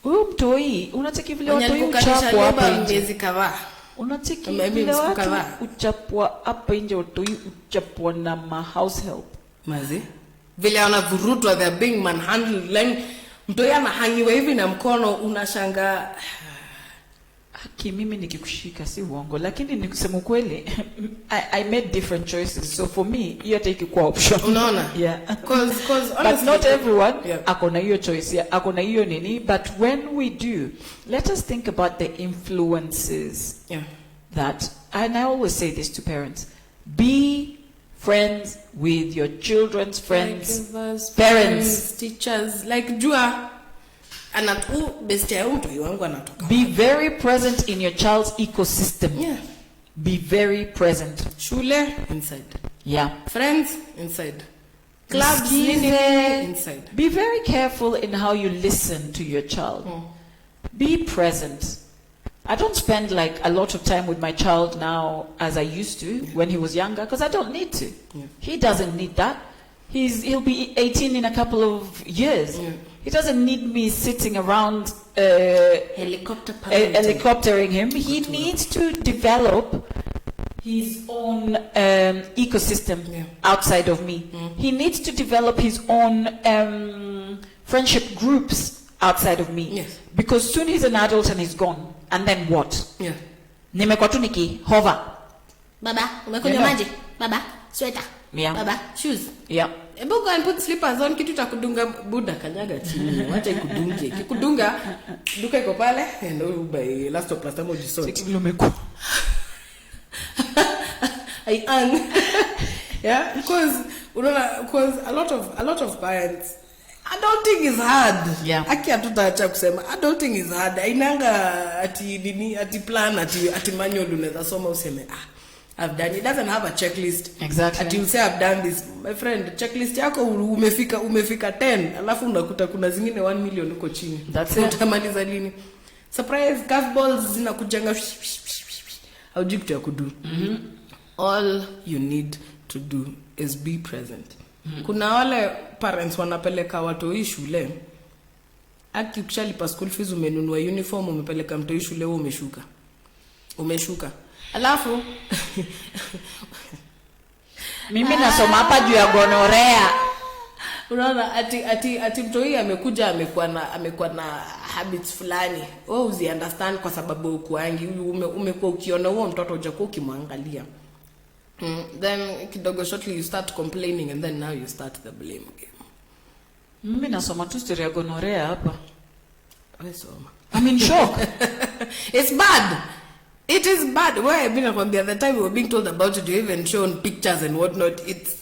Mtoi, unataka vile watu uchapwa hapa miezi kadhaa. Unataka vile watu uchapwa hapa nje, watu uchapwa na house help. Mazi. Vile wanavurutwa, they're being manhandled. Like mtoi anahangiwa hivi na mkono, unashanga. Haki mimi nikikushika si uongo, lakini nikusema kweli I made different choices, so for me hiyo take kwa option. Unaona? Yeah. Cause honestly, but not everyone akona hiyo choice, akona hiyo nini, but when we do, let us think about the influences that, and I always say this to parents, be friends with your children's friends, parents, teachers, like jua anatu best ya mtu wangu anatoka. Be very present in your child's ecosystem. Be very present. Shule inside. Friends inside. Clubs inside. Be very careful in how you listen to your child. Be present. I don't spend like a lot of time with my child now as I used to when he was younger, because I don't need to. He doesn't need that. He'll be 18 in a couple of years. He doesn't need me sitting around helicoptering him. He needs to develop his own ecosystem outside of me. He needs to develop his own friendship groups outside of me. Because soon he's an adult and he's gone. And then what? Nimekuwa tu niki hover. Baba, umekunywa maji? Baba, sweater. Baba, shoes. Ebu go and put slippers on, kitu takudunga buda kanyaga chini. Wacha ikudunge. Kikudunga duka iko pale and by last of plastamo jisot. Sikilomeko. I because a lot of parents, adulting is hard. Aki hatutaacha kusema adulting is hard. Ainanga ati plan ati manual unaweza soma useme I've done. It doesn't have a checklist. Exactly. Until say I've done this. My friend, checklist yako umefika 10, alafu unakuta kuna zingine 1 million uko chini. That's it. Utamaliza lini? Surprise curveballs zinakujanga. Haujui kitu ya kudu. All you need to do is be present. Kuna wale parents wanapeleka watoi shule. Aki ukishalipa school fees, umenunua uniform, umepeleka mtoi shule, wewe umeshuka. Alafu mimi nasoma hapa juu ya gonorea. Unaona ati mtoi amekuja amekuwa na habits fulani. Wewe uzi understand kwa sababu ukuangi umekuwa ukiona huo mtoto hujakuwa ukimwangalia. Then kidogo shortly you start complaining and then now you start the blame game. Mimi nasoma tu story ya gonorea hapa. Soma. I'm in shock. It's bad. It is bad. Why I've been from the other time we were being told about it, you even shown pictures and whatnot. It's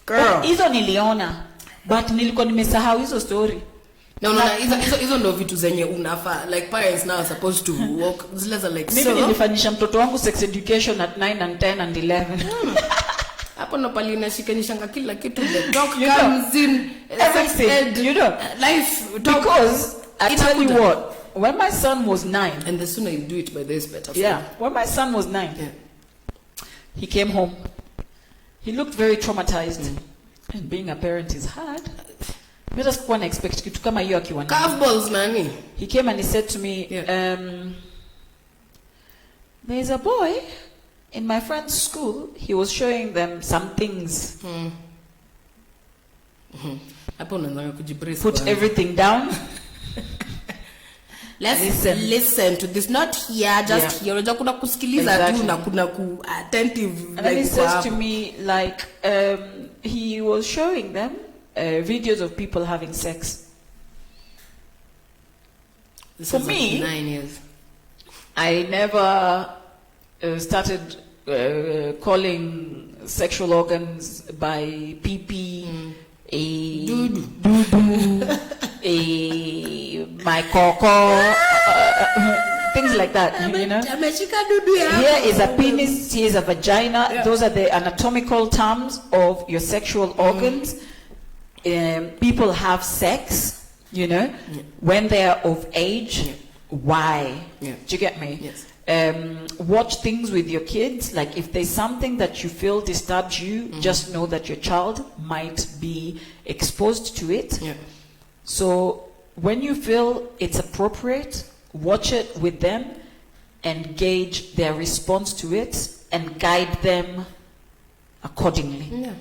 girl. Hizo niliona, but nilikuwa nimesahau hizo story. No, hizo ndo vitu zenye unafaa. Like parents now are supposed to walk. Zile like mimi nilifanyisha mtoto wangu sex education at 9 and 10 and 11. Hapo ndo pali inashikanishanga kila kitu. The talk comes in. Everything. You know, life. Because I tell you what, when my son was 9, and the sooner you do it, by this better. When my son was 9, he came home. He looked very traumatized, and being a parent is hard. Let us go and expect kitu kama hiyo akiwa nani. Curveballs nani? He came and he said to me, there's a boy in my friend's school. He was showing them some things. Hapo unaanza kujibrace. Put everything down. Let's listen to this, not here, just here. Unajua kuna kusikiliza tu na kuna ku attentive. And then he says to me like he was showing them videos of people having sex. This For is like me, 9 years. I never started calling sexual organs by pee, a doo-doo, a my coco, things like that, you know. Here is a penis, here is a vagina. Yeah. Those are the anatomical terms of your sexual organs. People have sex, you know, when they are of age. Why? Yeah. Do you get me? Yes. Watch things with your kids. Like if there's something that you feel disturbs you, just know that your child might be exposed to it. Yeah. So when you feel it's appropriate, watch it with them and gauge their response to it and guide them accordingly. Yeah.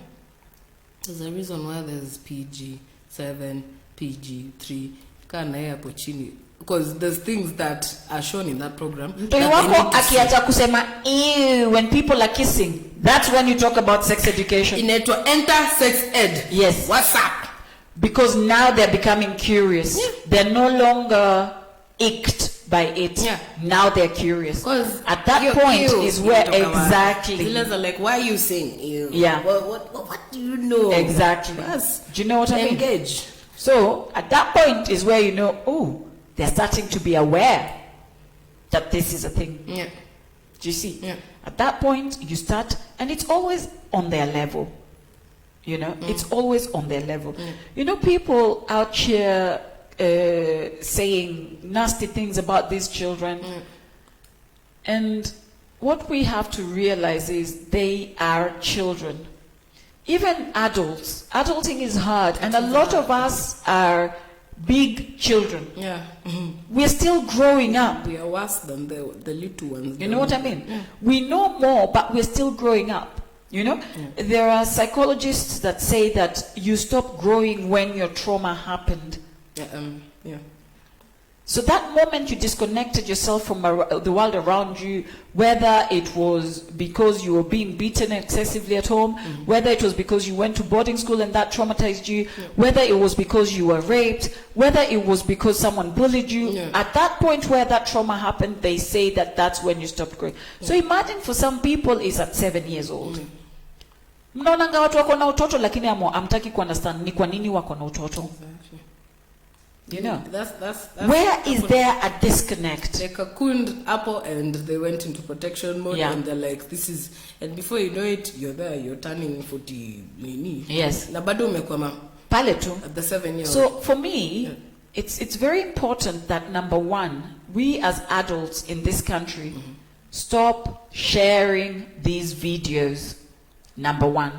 There's a reason why there's PG-7, PG-3. Because there's things that are shown in that program. Mtoi wako akiacha kusema ew when people are kissing, that's when you talk about sex education. Inaitwa enter sex ed. Yes. What's up? Because now they're becoming curious. Yeah. They're no longer icked by it. Yeah. Now they're curious. Because at that point is where exactly. Zillas are like, why are you saying ew? Yeah. What do you know? Exactly. Yes. Do you know what I mean? Engage. So at that point is where you know, oh, they're starting to be aware that this is a thing. Yeah. Do you see? Yeah. At that point, you start, and it's always on their level. You know, it's always on their level. You know, people out here saying nasty things about these children. And what we have to realize is they are children. Even adults. Adulting is hard. And a lot of us are big children. Yeah. We're still growing up. We are worse than the little ones. You know what I mean? We know more, but we're still growing up. You know? There are psychologists that say that you stop growing when your trauma happened. Yeah. So that moment you disconnected yourself from the world around you, whether it was because you were being beaten excessively at home, whether it was because you went to boarding school and that traumatized you, whether it was because you were raped, whether it was because someone bullied you, at that point where that trauma happened, they say that that's when you stopped growing. So imagine for some people it's at 7 years old. Mnaonanga watu wako na utoto lakini amtaki kuunderstand ni kwa nini wako na utoto. You know, that's where is there a disconnect? They cocooned Apple and they went into protection mode, Yeah. and they're like, this is, and before you know it, you're there, you're turning 40 nini. Yes. Na bado umekwama Pale tu. at the 7-year-old. So for me, it's very important that number one, we as adults in this country stop sharing these videos. Number one,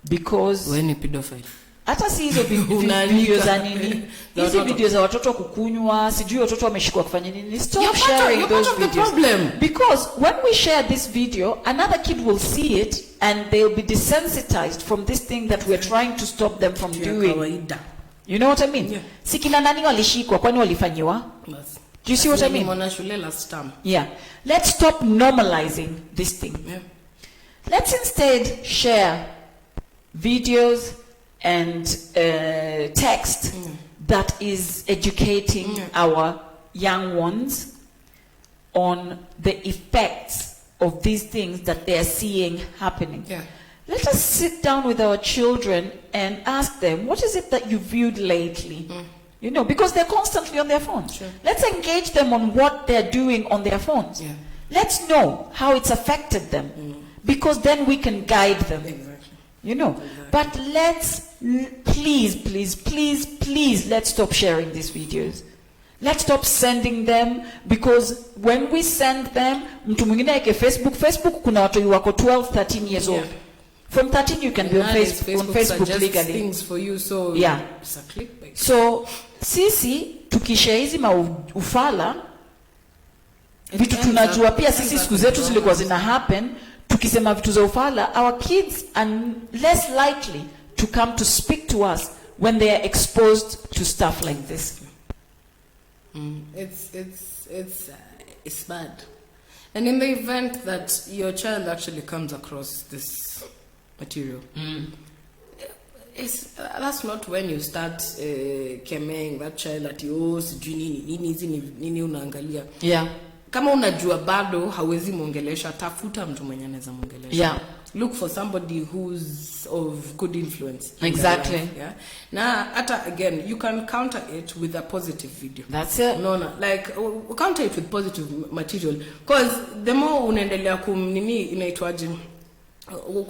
because When a pedophile. hata si hizo video za nini, hizi video za watoto kukunywa, sijui watoto wameshikwa kufanya nini. Stop sharing those videos. Because when we share this video, another kid will see it and they'll be desensitized from this thing that we're trying to stop them from doing. You know what I mean? Yeah. Si kina nani walishikwa, kwani walifanyiwa? Do you see what I mean? Mwana shule last term. Yeah. Let's stop normalizing this thing. Yeah. Let's instead share videos and text that is educating our young ones on the effects of these things that they are seeing happening. Yeah. Let us sit down with our children and ask them, what is it that you viewed lately? You know, because they're constantly on their phones. Sure. Let's engage them on what they're doing on their phones. Yeah. Let's know how it's affected them. Because then we can guide them. Exactly. You know. But let's, please, let's stop sharing these videos. Let's stop sending them, because when we send them, mtu mwingine yake Facebook kuna watu wako 12, 13 years old. From 13 you can be on Facebook legally. Things for you, so Yeah. it's a clickbait. So sisi tukishare hizi maufala vitu tunajua pia sisi siku zetu zilikuwa zina happen, tukisema vitu za ufala, our kids are less likely to come to speak to us when they are exposed to stuff like this. It's bad. And in the event that your child actually comes across this material, that's not when you start kemeng that child that you sijui nini unaangalia. Yeah. Kama unajua bado hawezi muongelesha, tafuta mtu mwenye anaweza muongelesha. Yeah. Look for somebody who's of good influence. Exactly. Life, yeah. Now, again, you can counter it with a positive video. That's it. No, like counter it with positive material, because the more unaendelea kumnini inaitwaje,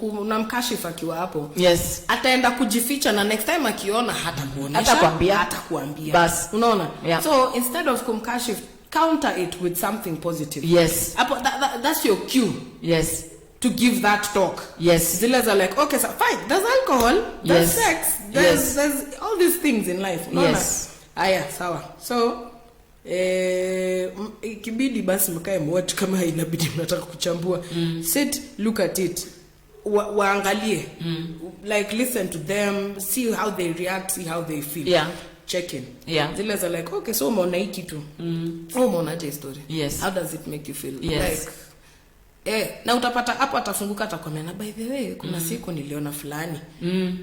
unamkashifu akiwa hapo. Yes. Ataenda kujificha na next time akiona hatakuonesha, hatakuambia. Bas. Unaona? Yeah. So instead of kumkashifu, counter it with something positive. Yes. That's your cue. Yes. To give that talk. Yes. Zilas are like, okay, so fine, there's alcohol, there's sex, there's all these things in life. Yes. Aya, sawa. So, ikibidi basi mkae mwatu kama inabidi mnataka kuchambua. Sit, look at it. Waangalie. Like, listen to them, see how they react, see how they feel. Yeah. Check in. Yeah. Zilas are like, okay, so umeona hiki tu. Umeona je story. Yes. How does it make you feel? Yes. Like, na utapata hapo atafunguka atakwambia, na by the way kuna siku niliona fulani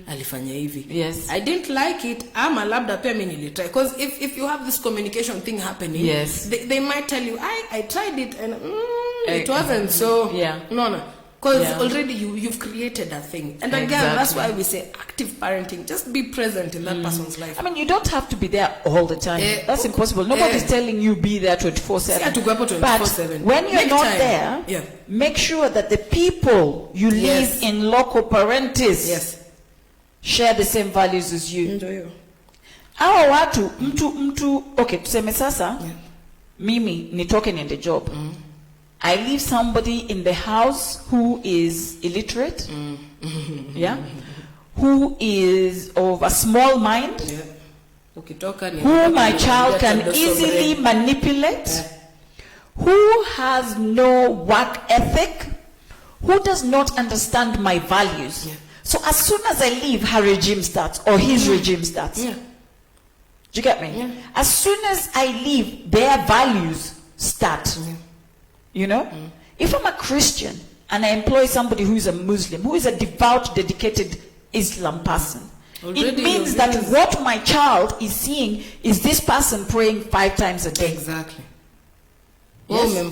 alifanya hivi. Yes. I didn't like it, ama labda pia mimi nilitry, because if you have this communication thing happening, yes, they might tell you I tried it and it wasn't so. Yeah. No. Because already you've created a thing. And again, that's why we say active parenting. Just be present in that person's life. I mean, you don't have to be there all the time. That's impossible. Nobody's telling you be there 24/7. But when you're not there, make sure that the people you live in local parentis share the same values as you. Hawa watu, mtu, okay, tuseme sasa, mimi nitoke niende job. I leave somebody in the house who is illiterate, who is of a small mind, who my child can easily manipulate, who has no work ethic, who does not understand my values. So as soon as I leave, her regime starts, or his regime starts. Do you get me? As soon as I leave, their values start. You know, if I'm a Christian and I employ somebody who is a Muslim, who is a devout, dedicated Islam person, it means that what my child is seeing is this person praying 5 times a day. Exactly. Exactly.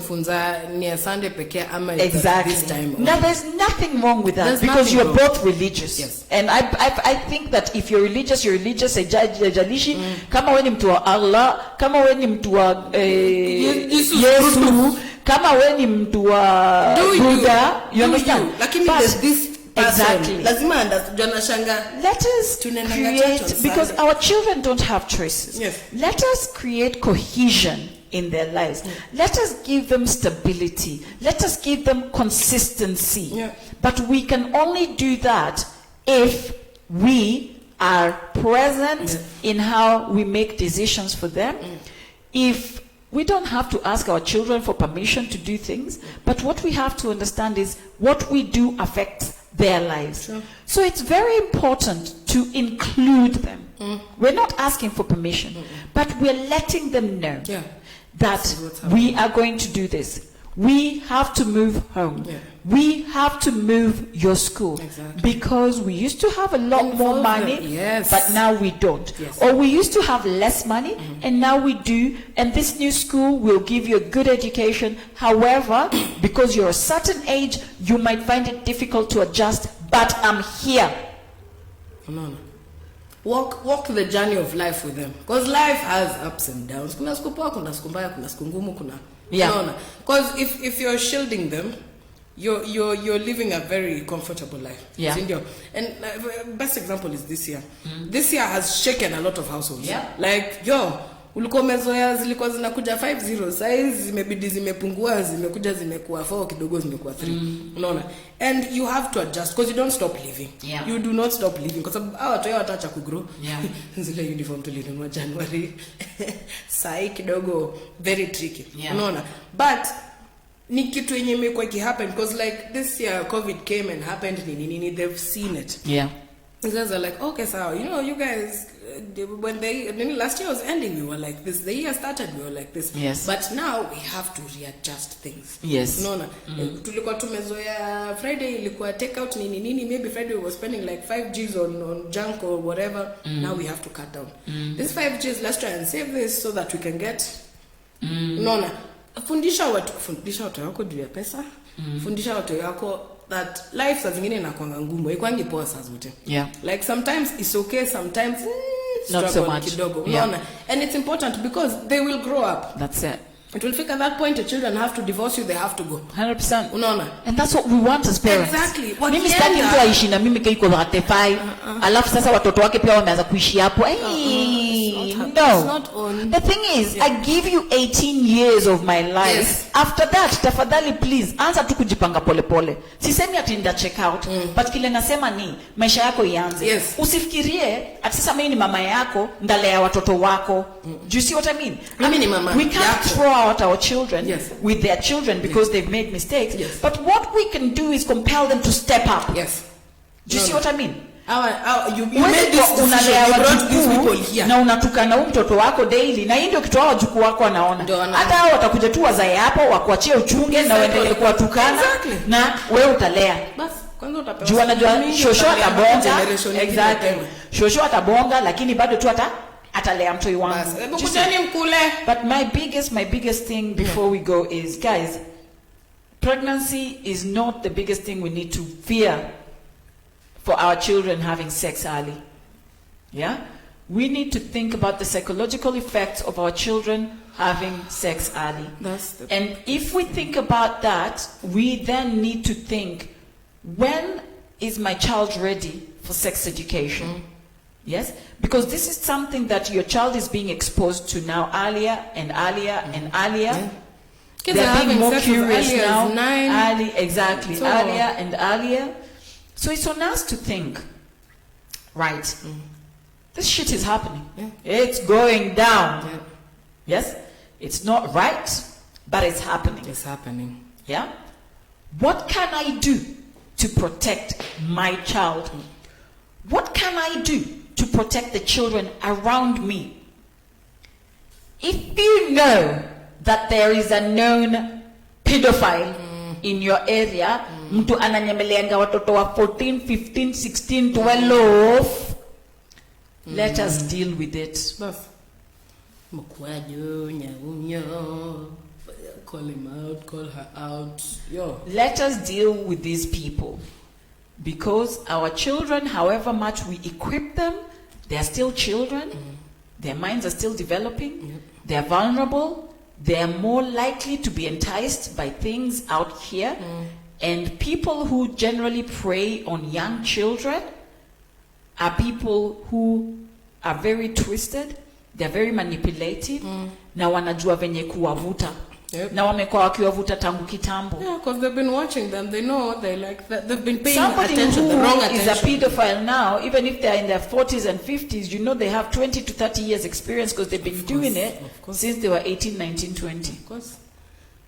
This time now, there's nothing wrong with that, because you're both religious. Yes. And I think that if you're religious, you're religious. Kama we ni mtu wa Allah, kama we ni mtu wa Yesu, kama we ni mtu wa Buddha, you understand? Lakini there's this exactly. Lazima understand. Let us create, because our children don't have choices. Yes. Let us create cohesion in their lives. Let us give them stability. Let us give them consistency. But we can only do that if we are present in how we make decisions for them. If we don't have to ask our children for permission to do things, but what we have to understand is what we do affects their lives. Sure. So it's very important to include them. We're not asking for permission, but we're letting them know that we are going to do this. We have to move home. We have to move your school. Exactly. Because we used to have a lot more money, but now we don't. Or we used to have less money, and now we do. And this new school will give you a good education. However, because you're a certain age, you might find it difficult to adjust, but I'm here. No. Walk the journey of life with them, because life has ups and downs. Kuna siku poa, kuna siku mbaya, kuna siku ngumu, kuna because if you're shielding them, you're living a very comfortable life. And best example is this year. This year has shaken a lot of households. Like ulikuwa umezoea zilikuwa zinakuja 5-0, size zimebidi zimepungua, zimekuja zimekuwa 4, kidogo zimekuwa 3. Unaona? And you have to adjust, because you don't stop living. You do not stop living, because watu yao wataacha kugrow. Zile uniform tulinunua January. Sai kidogo very tricky. Unaona? But ni kitu yenye imekuwa ikihappen, because like this year COVID came and happened, they've seen it. You guys are like, okay, so you guys, when last year was ending, we were like this. The year started, we were like this. Yes. But now we have to readjust things. Yes. Tulikuwa tumezoea Friday ilikuwa take out nini. Maybe Friday we were spending like 5 Gs on junk or whatever. Now we have to cut down. This 5 Gs, let's try and save this so that we can get. Fundisha watu wako juu ya pesa. Fundisha watu wako that life saa zingine inakuanga ngumu, haikwangi poa saa zote. Yeah. Like sometimes it's okay, sometimes not so much. Kidogo. Yeah. And it's important because they will grow up. That's it. It will figure at that point, your children have to divorce you, they have to go. 100%. Unaona? And that's what we want as parents. Exactly. Mimi sitaki mtu aishi na mimi kiko 35. Alafu sasa watoto wake pia wameanza kuishi hapo. No. Not on. The thing is, I give you 18 years of my life. Yes. After that, tafadhali please, anza tu kujipanga pole pole. Sisemi ati nda check out, but kile nasema ni maisha yako ianze. Yes. Usifikirie ati sasa mimi ni mama yako, ndalea watoto wako. Do you see what I mean? Mimi ni mama we can't yako. throw out our children with their children because they've made mistakes. Yes. But what we can do is compel them to step up. Yes. Do you see what I mean? You made this decision, you brought these people here. Na unatukana mtoto wako daily na hii ndio kitu hao wajukuu wako wanaona. Hata hao watakuja tu wazae hapo wakuachie uchunge na uendelee kuwatukana na wewe utalea. Bas kwanza utapewa. Jua najua shosho atabonga. Exactly. Shosho atabonga lakini bado tu atalea mtoi wangu. But my biggest thing before we go is, guys, pregnancy is not the biggest thing we need to fear for our children having sex early. Yeah? We need to think about the psychological effects of our children having sex early. And if we think about that, we then need to think, when is my child ready for sex education? Yes? Because this is something that your child is being exposed to now earlier and earlier and earlier. They're being more curious now. Exactly. So, earlier and earlier. So it's on us to think, right, this shit is happening. It's going down. Yes? It's not right, but it's happening. It's happening. Yeah? What can I do to protect my child? What can I do to protect the children around me? If you know that there is a known pedophile in your area, mtu ananyemeleanga watoto wa 14, 15, 16, 12, let us deal with it. Call him out, call her out. Let us deal with these people. Because our children, however much we equip them, they are still children. Their minds are still developing. They are vulnerable. They are more likely to be enticed by things out here. And people who generally prey on young children are people who are very twisted. They are very manipulative. Na wanajua venye kuwavuta. Na wamekuwa wakiwavuta tangu kitambo. Yeah, because they've been watching them. They know they like that. They've been paying Somebody attention, who the wrong attention. is a pedophile now, even if they're in their 40s and 50s, you know they have 20 to 30 years experience because they've been doing it since they were 18, 19, 20. Of course.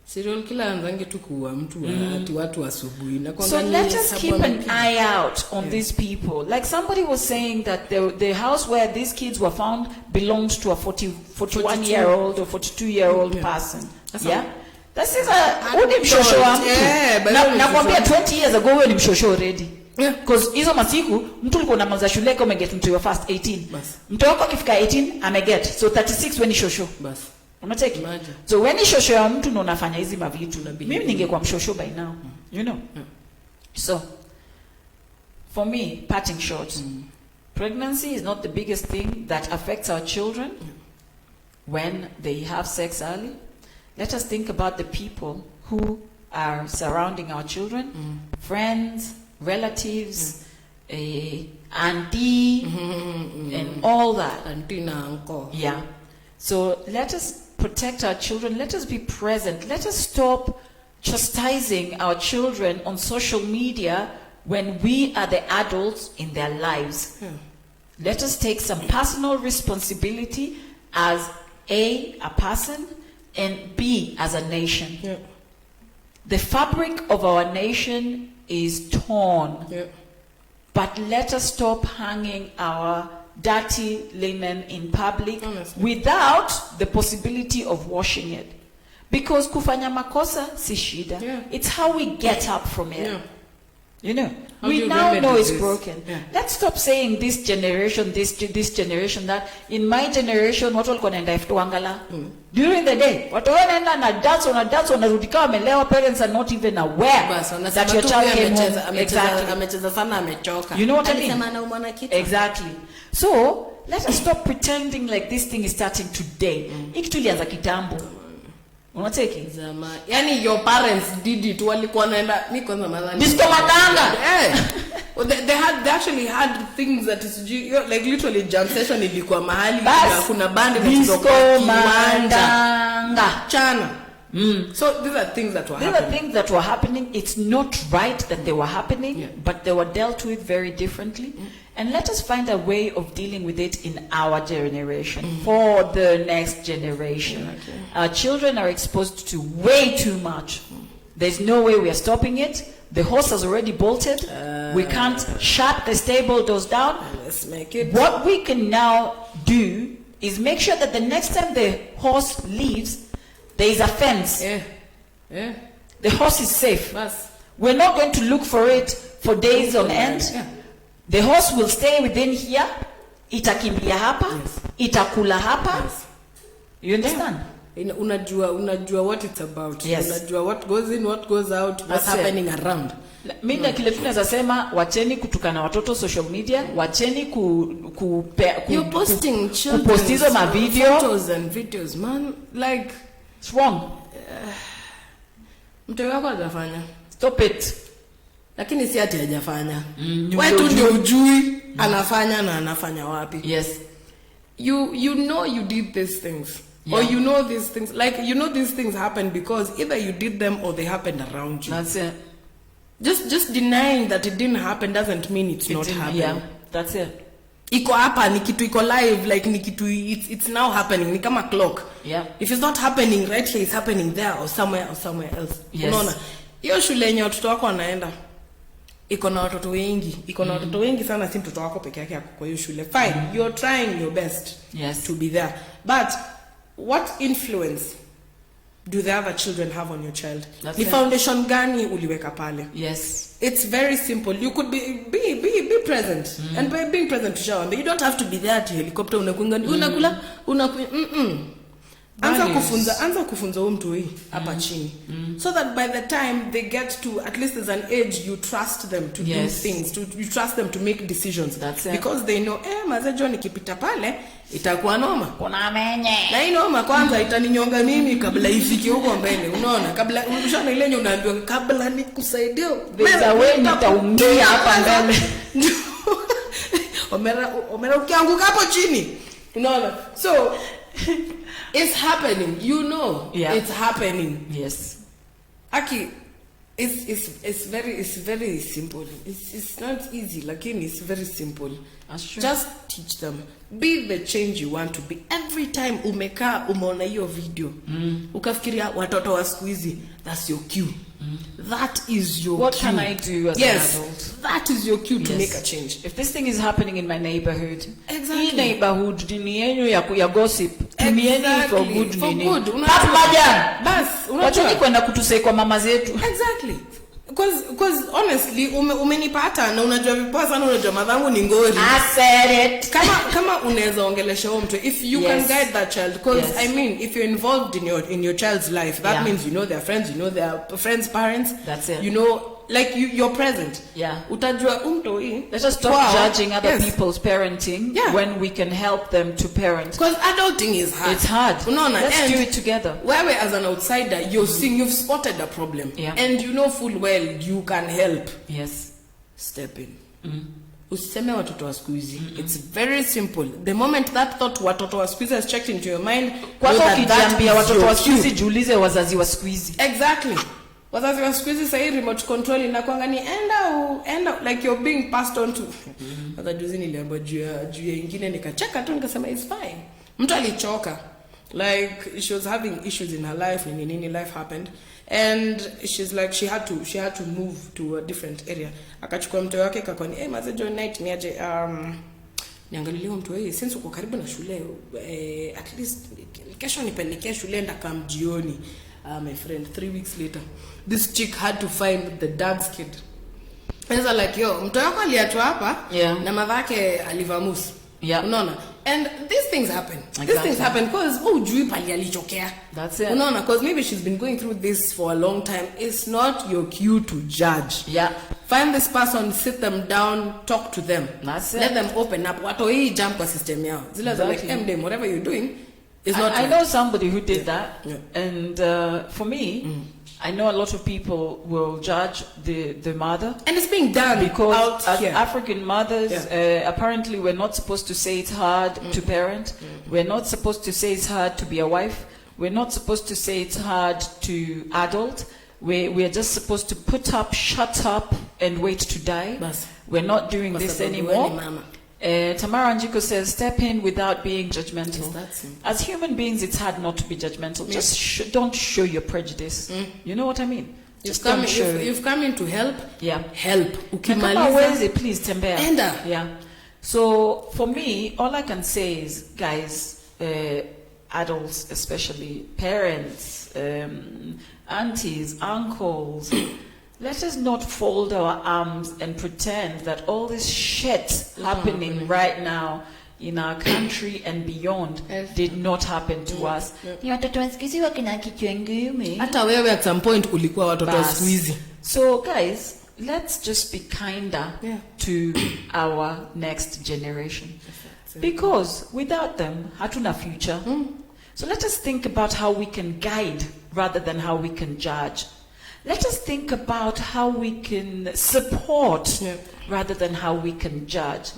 Serial killer anzange tu kuwa mtu ati watu asubuhi na kwa So let us keep an eye out on these people. Like somebody was saying that the house where these kids were found belongs to a 41-year-old or 42-year-old person. Yeah? This is uni mshosho wa mtu. Nakwambia 20 years ago wewe ni mshosho already. Because hizo masiku mtu ulikuwa unamaliza shule kama get into your first 18. Mtu wako akifika 18 ameget. So 36 when ni shosho. Bas. Unateki? So when ni shosho ya mtu ndo unafanya hizi mavitu. Mimi ningekuwa mshosho by now. You know? So for me, parting short. Pregnancy is not the biggest thing that affects our children when they have sex early. Let us think about the people who are surrounding our children, friends, relatives, auntie, and all that. Auntie na uncle. Yeah. So let us protect our children. Let us be present. Let us stop chastising our children on social media when we are the adults in their lives. Let us take some personal responsibility as a person, and B, as a nation. The fabric of our nation is torn. but let us stop hanging our dirty linen in public without the possibility of washing it. Because kufanya makosa si shida. It's how we get up from it. You know, we now know it's broken. Let's stop saying this generation, this generation, that. In my generation, watu walikuwa naenda iftuangala. During the day, watu wanaenda na dance, wanarudi kama wamelewa. Parents are not even aware that your child came home. Exactly. You know what I mean? Exactly. So, let us stop pretending like this thing is starting today. Ikitulianza kitambo. Unateki? Yani your parents did it walikuwa naenda mi kwanza madhani. Disco matanga. Well, they actually had things that is like literally jam session ilikuwa mahali kuna band disco matanga chana. So these are things that were happening. It's not right that they were happening, but they were dealt with very differently. And let us find a way of dealing with it in our generation, for the next generation. Our children are exposed to way too much. There's no way we are stopping it. The horse has already bolted. We can't shut the stable doors down. Let's make it. What we can now do is make sure that the next time the horse leaves, there is a fence. The horse is safe. We're not going to look for it for days on end. The horse will stay within here. Itakimbia hapa. Itakula hapa. You understand? Unajua what it's about. Unajua what goes in, what goes out, what's happening around. Mimi kile tunaweza sema, wacheni kutukana watoto social media, wacheni you're posting kupostizo ma photos and videos, man. Like it's wrong. Mtu wako hajafanya. Stop it. Lakini si ati hajafanya. Wewe tu ndio ujui anafanya na anafanya wapi. Yes. You know you did these things. Or you know these things. Like you know these things happen because either you did them or they happened around you. That's it. Just denying that it didn't happen doesn't mean it's not happening. Yeah, that's it. Iko hapa ni kitu iko live, like ni kitu it's now happening, ni kama clock. Yeah. If it's not happening right here, it's happening there or somewhere else. Unaona? Hiyo shule yenye watoto wako wanaenda iko na watoto wengi sana, si mtoto wako peke yake kwa hiyo shule. Fine, you're trying your best to be there. But what influence do the other children have on your child? The foundation gani uliweka pale? Yes. It's very simple. You could be present. And by being present to shower, but you don't have to be there to helicopter unakula. Anza kufunza mtu hii hapa chini. So that by the time they get to, at least as an age, you trust them to do things, you trust them to make decisions. Because they know, maze John ikipita pale itakuwa noma. Kuna menye. Na hii noma kwanza itaninyonga mimi kabla ifike huko mbele. Unaona? Kabla ushana ile unaambiwa kabla nikusaidie. Wewe nitaumia hapa mbele. Omera ukianguka hapo chini. Unaona? So it's happening, you know. It's happening. Yes. Aki, it's very simple. It's not easy, lakini it's very simple. That's true. Just teach them. Be the change you want to be. Every time umeona hiyo video, ukafikiria watoto wa siku hizi, that's your cue. That is your what cue. Can I do as an adult? That is your cue to make a change. If this thing is happening in my neighborhood, hii neighborhood ni yenu ya gossip. Tumieni for good nini. Bas, unajua kwenda kutusai kwa mama zetu. Exactly. Because honestly umenipata na unajua vipoa sana, unajua madhangu ni ngori. I said it. Kama unaweza ongelesha mtu, if you can guide that child, because I mean if you're involved in your child's life, that means you know their friends, you know their friends' parents. That's it. You know, like you're present. Utajua hii. Let us stop judging other people's parenting when we can help them to parent. Because adulting is hard. It's hard. Let's do it together. Where as an outsider, you're seeing, you've spotted a problem, and you know full well you can help. Yes. Step in. Usiseme watoto wa siku hizi. It's very simple. The moment that thought watoto wa siku hizi has checked into your mind, kwa ukijiambia watoto wa siku hizi, jiulize wazazi wa siku hizi. Exactly. Wazazi wa siku hizi sasa remote control inakuanga ni enda like you're being passed on to. Hata juzi niliambiwa juu ya ingine nikacheka tu nikasema it's fine. Mtu alichoka. Like she was having issues in her life, nini life happened, and she's like she had to move to a different area. Akachukua mtoto wake kakoni, maze join night niaje niangalilie mtu wewe since uko karibu na shule at least kesho nipelekea shule ndakam jioni. My friend, 3 weeks later this chick had to find the dad's kid. And so like yo mtoto wako aliachwa hapa na madhake alivamus. Unaona? And these things happen. Exactly. These things happen because ujui pali alichokea. That's it. Unaona? Because maybe she's been going through this for a long time. It's not your cue to judge. Find this person, sit them down, talk to them. That's it. Let them open up. Wato hii jump kwa system yao. Zile za like MDM, whatever you're doing is not I know somebody who did that. And for me, I know a lot of people will judge the mother. And it's being done because as here. African mothers, apparently we're not supposed to say it's hard to parent. We're not supposed to say it's hard to be a wife. We're not supposed to say it's hard to adult. We're just supposed to put up, shut up, and wait to die. We're not doing this anymore. Tamara Njiko says, step in without being judgmental. As human beings, it's hard not to be judgmental. Just don't show your prejudice. You know what I mean? Just don't show. You've come in to help. Help. Ukimaliza, please tembea. Enda. So for me, all I can say is, guys, adults, especially parents, aunties, uncles. Let us not fold our arms and pretend that all this shit happening right now in our country and beyond did not happen to us. Hata wewe at some point ulikuwa watoto wa siku hizi. So guys, let's just be kinder to our next generation. Because without them, hatuna future. So let us think about how we can guide rather than how we can judge. Let us think about how we can support rather than how we can judge.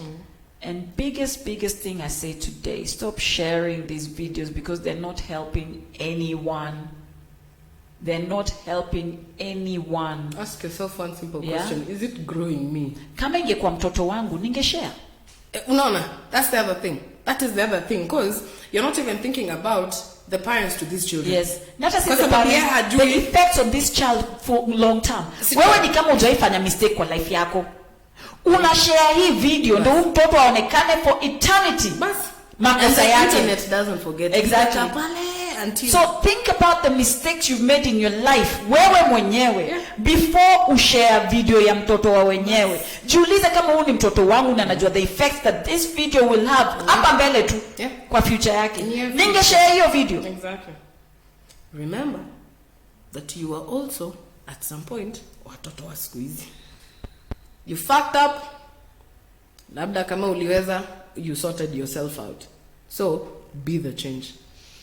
And biggest thing I say today, stop sharing these videos because they're not helping anyone. They're not helping anyone. Ask yourself one simple question. Is it growing me? Kama ingekuwa mtoto wangu, ningeshare. Unaona, that's the other thing. That is the other thing because you're not even thinking about the parents to these children. Yes. Not as the parents, the effects of this child for long term. Wewe ni kama hujaifanya mistake kwa life yako. Una share hii video ndio mtoto aonekane for eternity. Makosa yake. Internet doesn't forget. Exactly. So think about the mistakes you've made in your life. Wewe mwenyewe before ushare video ya mtoto wa wenyewe. Jiulize kama huyu ni mtoto wangu na najua the effects that this video will have hapa mbele tu kwa future yake. Ningeshare hiyo video. Exactly. Remember that you are also at some point watoto wa siku hizi. You fucked up. Labda kama uliweza, you sorted yourself out. So be the change.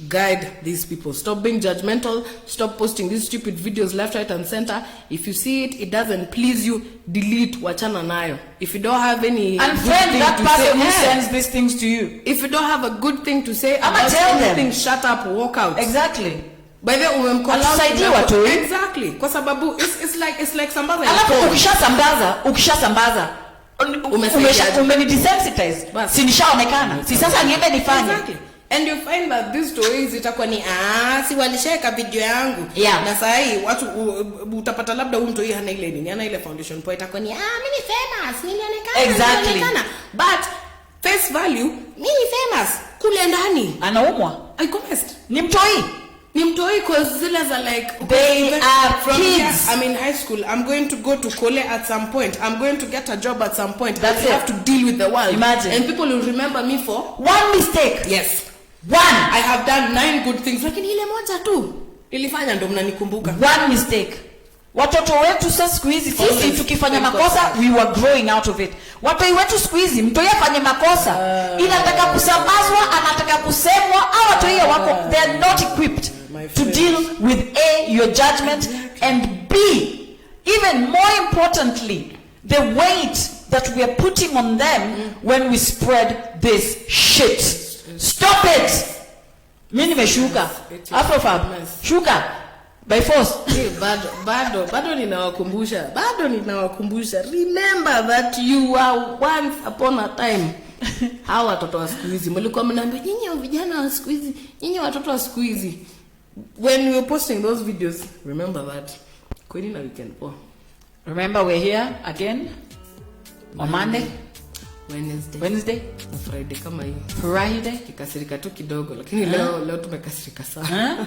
Guide these people. Stop being judgmental. Stop posting these stupid videos left, right, and center. If you see it doesn't please you, delete. Wachana nayo. If you don't have any unfriend that person who sends these things to you. If you don't have a good thing to say about anything, shut up, walk out. Exactly. By the way, exactly. Kwa sababu it's like sambaza. Alafu ukishasambaza umenidesensitize. Si nishaonekana. Si sasa niende nifanye. Exactly. And you find that these stories itakuwa ni si walisheka video yangu na sahi watu utapata labda huyu mtu hana ile nini hana ile foundation point itakuwa ni mimi ni famous nilionekana. Exactly. But face value mimi ni famous kule ndani anaumwa I confessed ni mtoi cause zile za like they are from kids. Here, I'm in high school. I'm going to go to Kole at some point. I'm going to get a job at some point. That's I have to deal with the world. Imagine. And people will remember me for one mistake. Yes. I have done 9 good things. Lakini ile moja tu ilifanya ndo mnanikumbuka. One mistake. Watoto wetu sasa siku hizi sisi tukifanya makosa we were growing out of it. Watoto wetu siku hizi mtu yafanye makosa ila anataka kusambazwa, anataka kusemwa au watoto wako they are not equipped to deal with your judgment and B, even more importantly, the weight that we are putting on them when we spread this shit. Stop it. Mimi nimeshuka. AfroFabb. Shuka. By force. Bado ninawakumbusha. Remember that you are once upon a time Hawa watoto wa siku hizi mlikuwa mnaambia nyinyi vijana wa siku hizi, nyinyi watoto wa siku hizi. When we were posting those videos, remember that. Kweli na weekend po. Remember we're here again on Monday, Wednesday, Friday kama hii. Friday. Kikasirika tu kidogo lakini leo tumekasirika sana.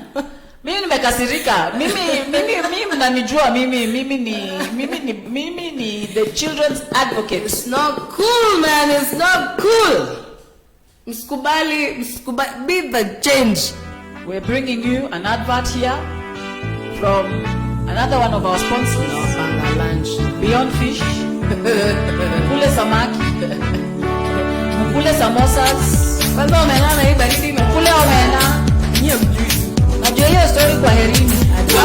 Mimi nimekasirika. Mimi mnanijua mimi ni the children's advocate. It's not cool, man. It's not cool. Msikubali be the change. We're bringing you an advert here from another one of our sponsors. Panga lunch. Beyond Fish. Mkule samaki. Mkule samosas. Kwanza omena na hii baridi mkule omena. Nyie mjui. Najua hiyo story kwa herini. Ajua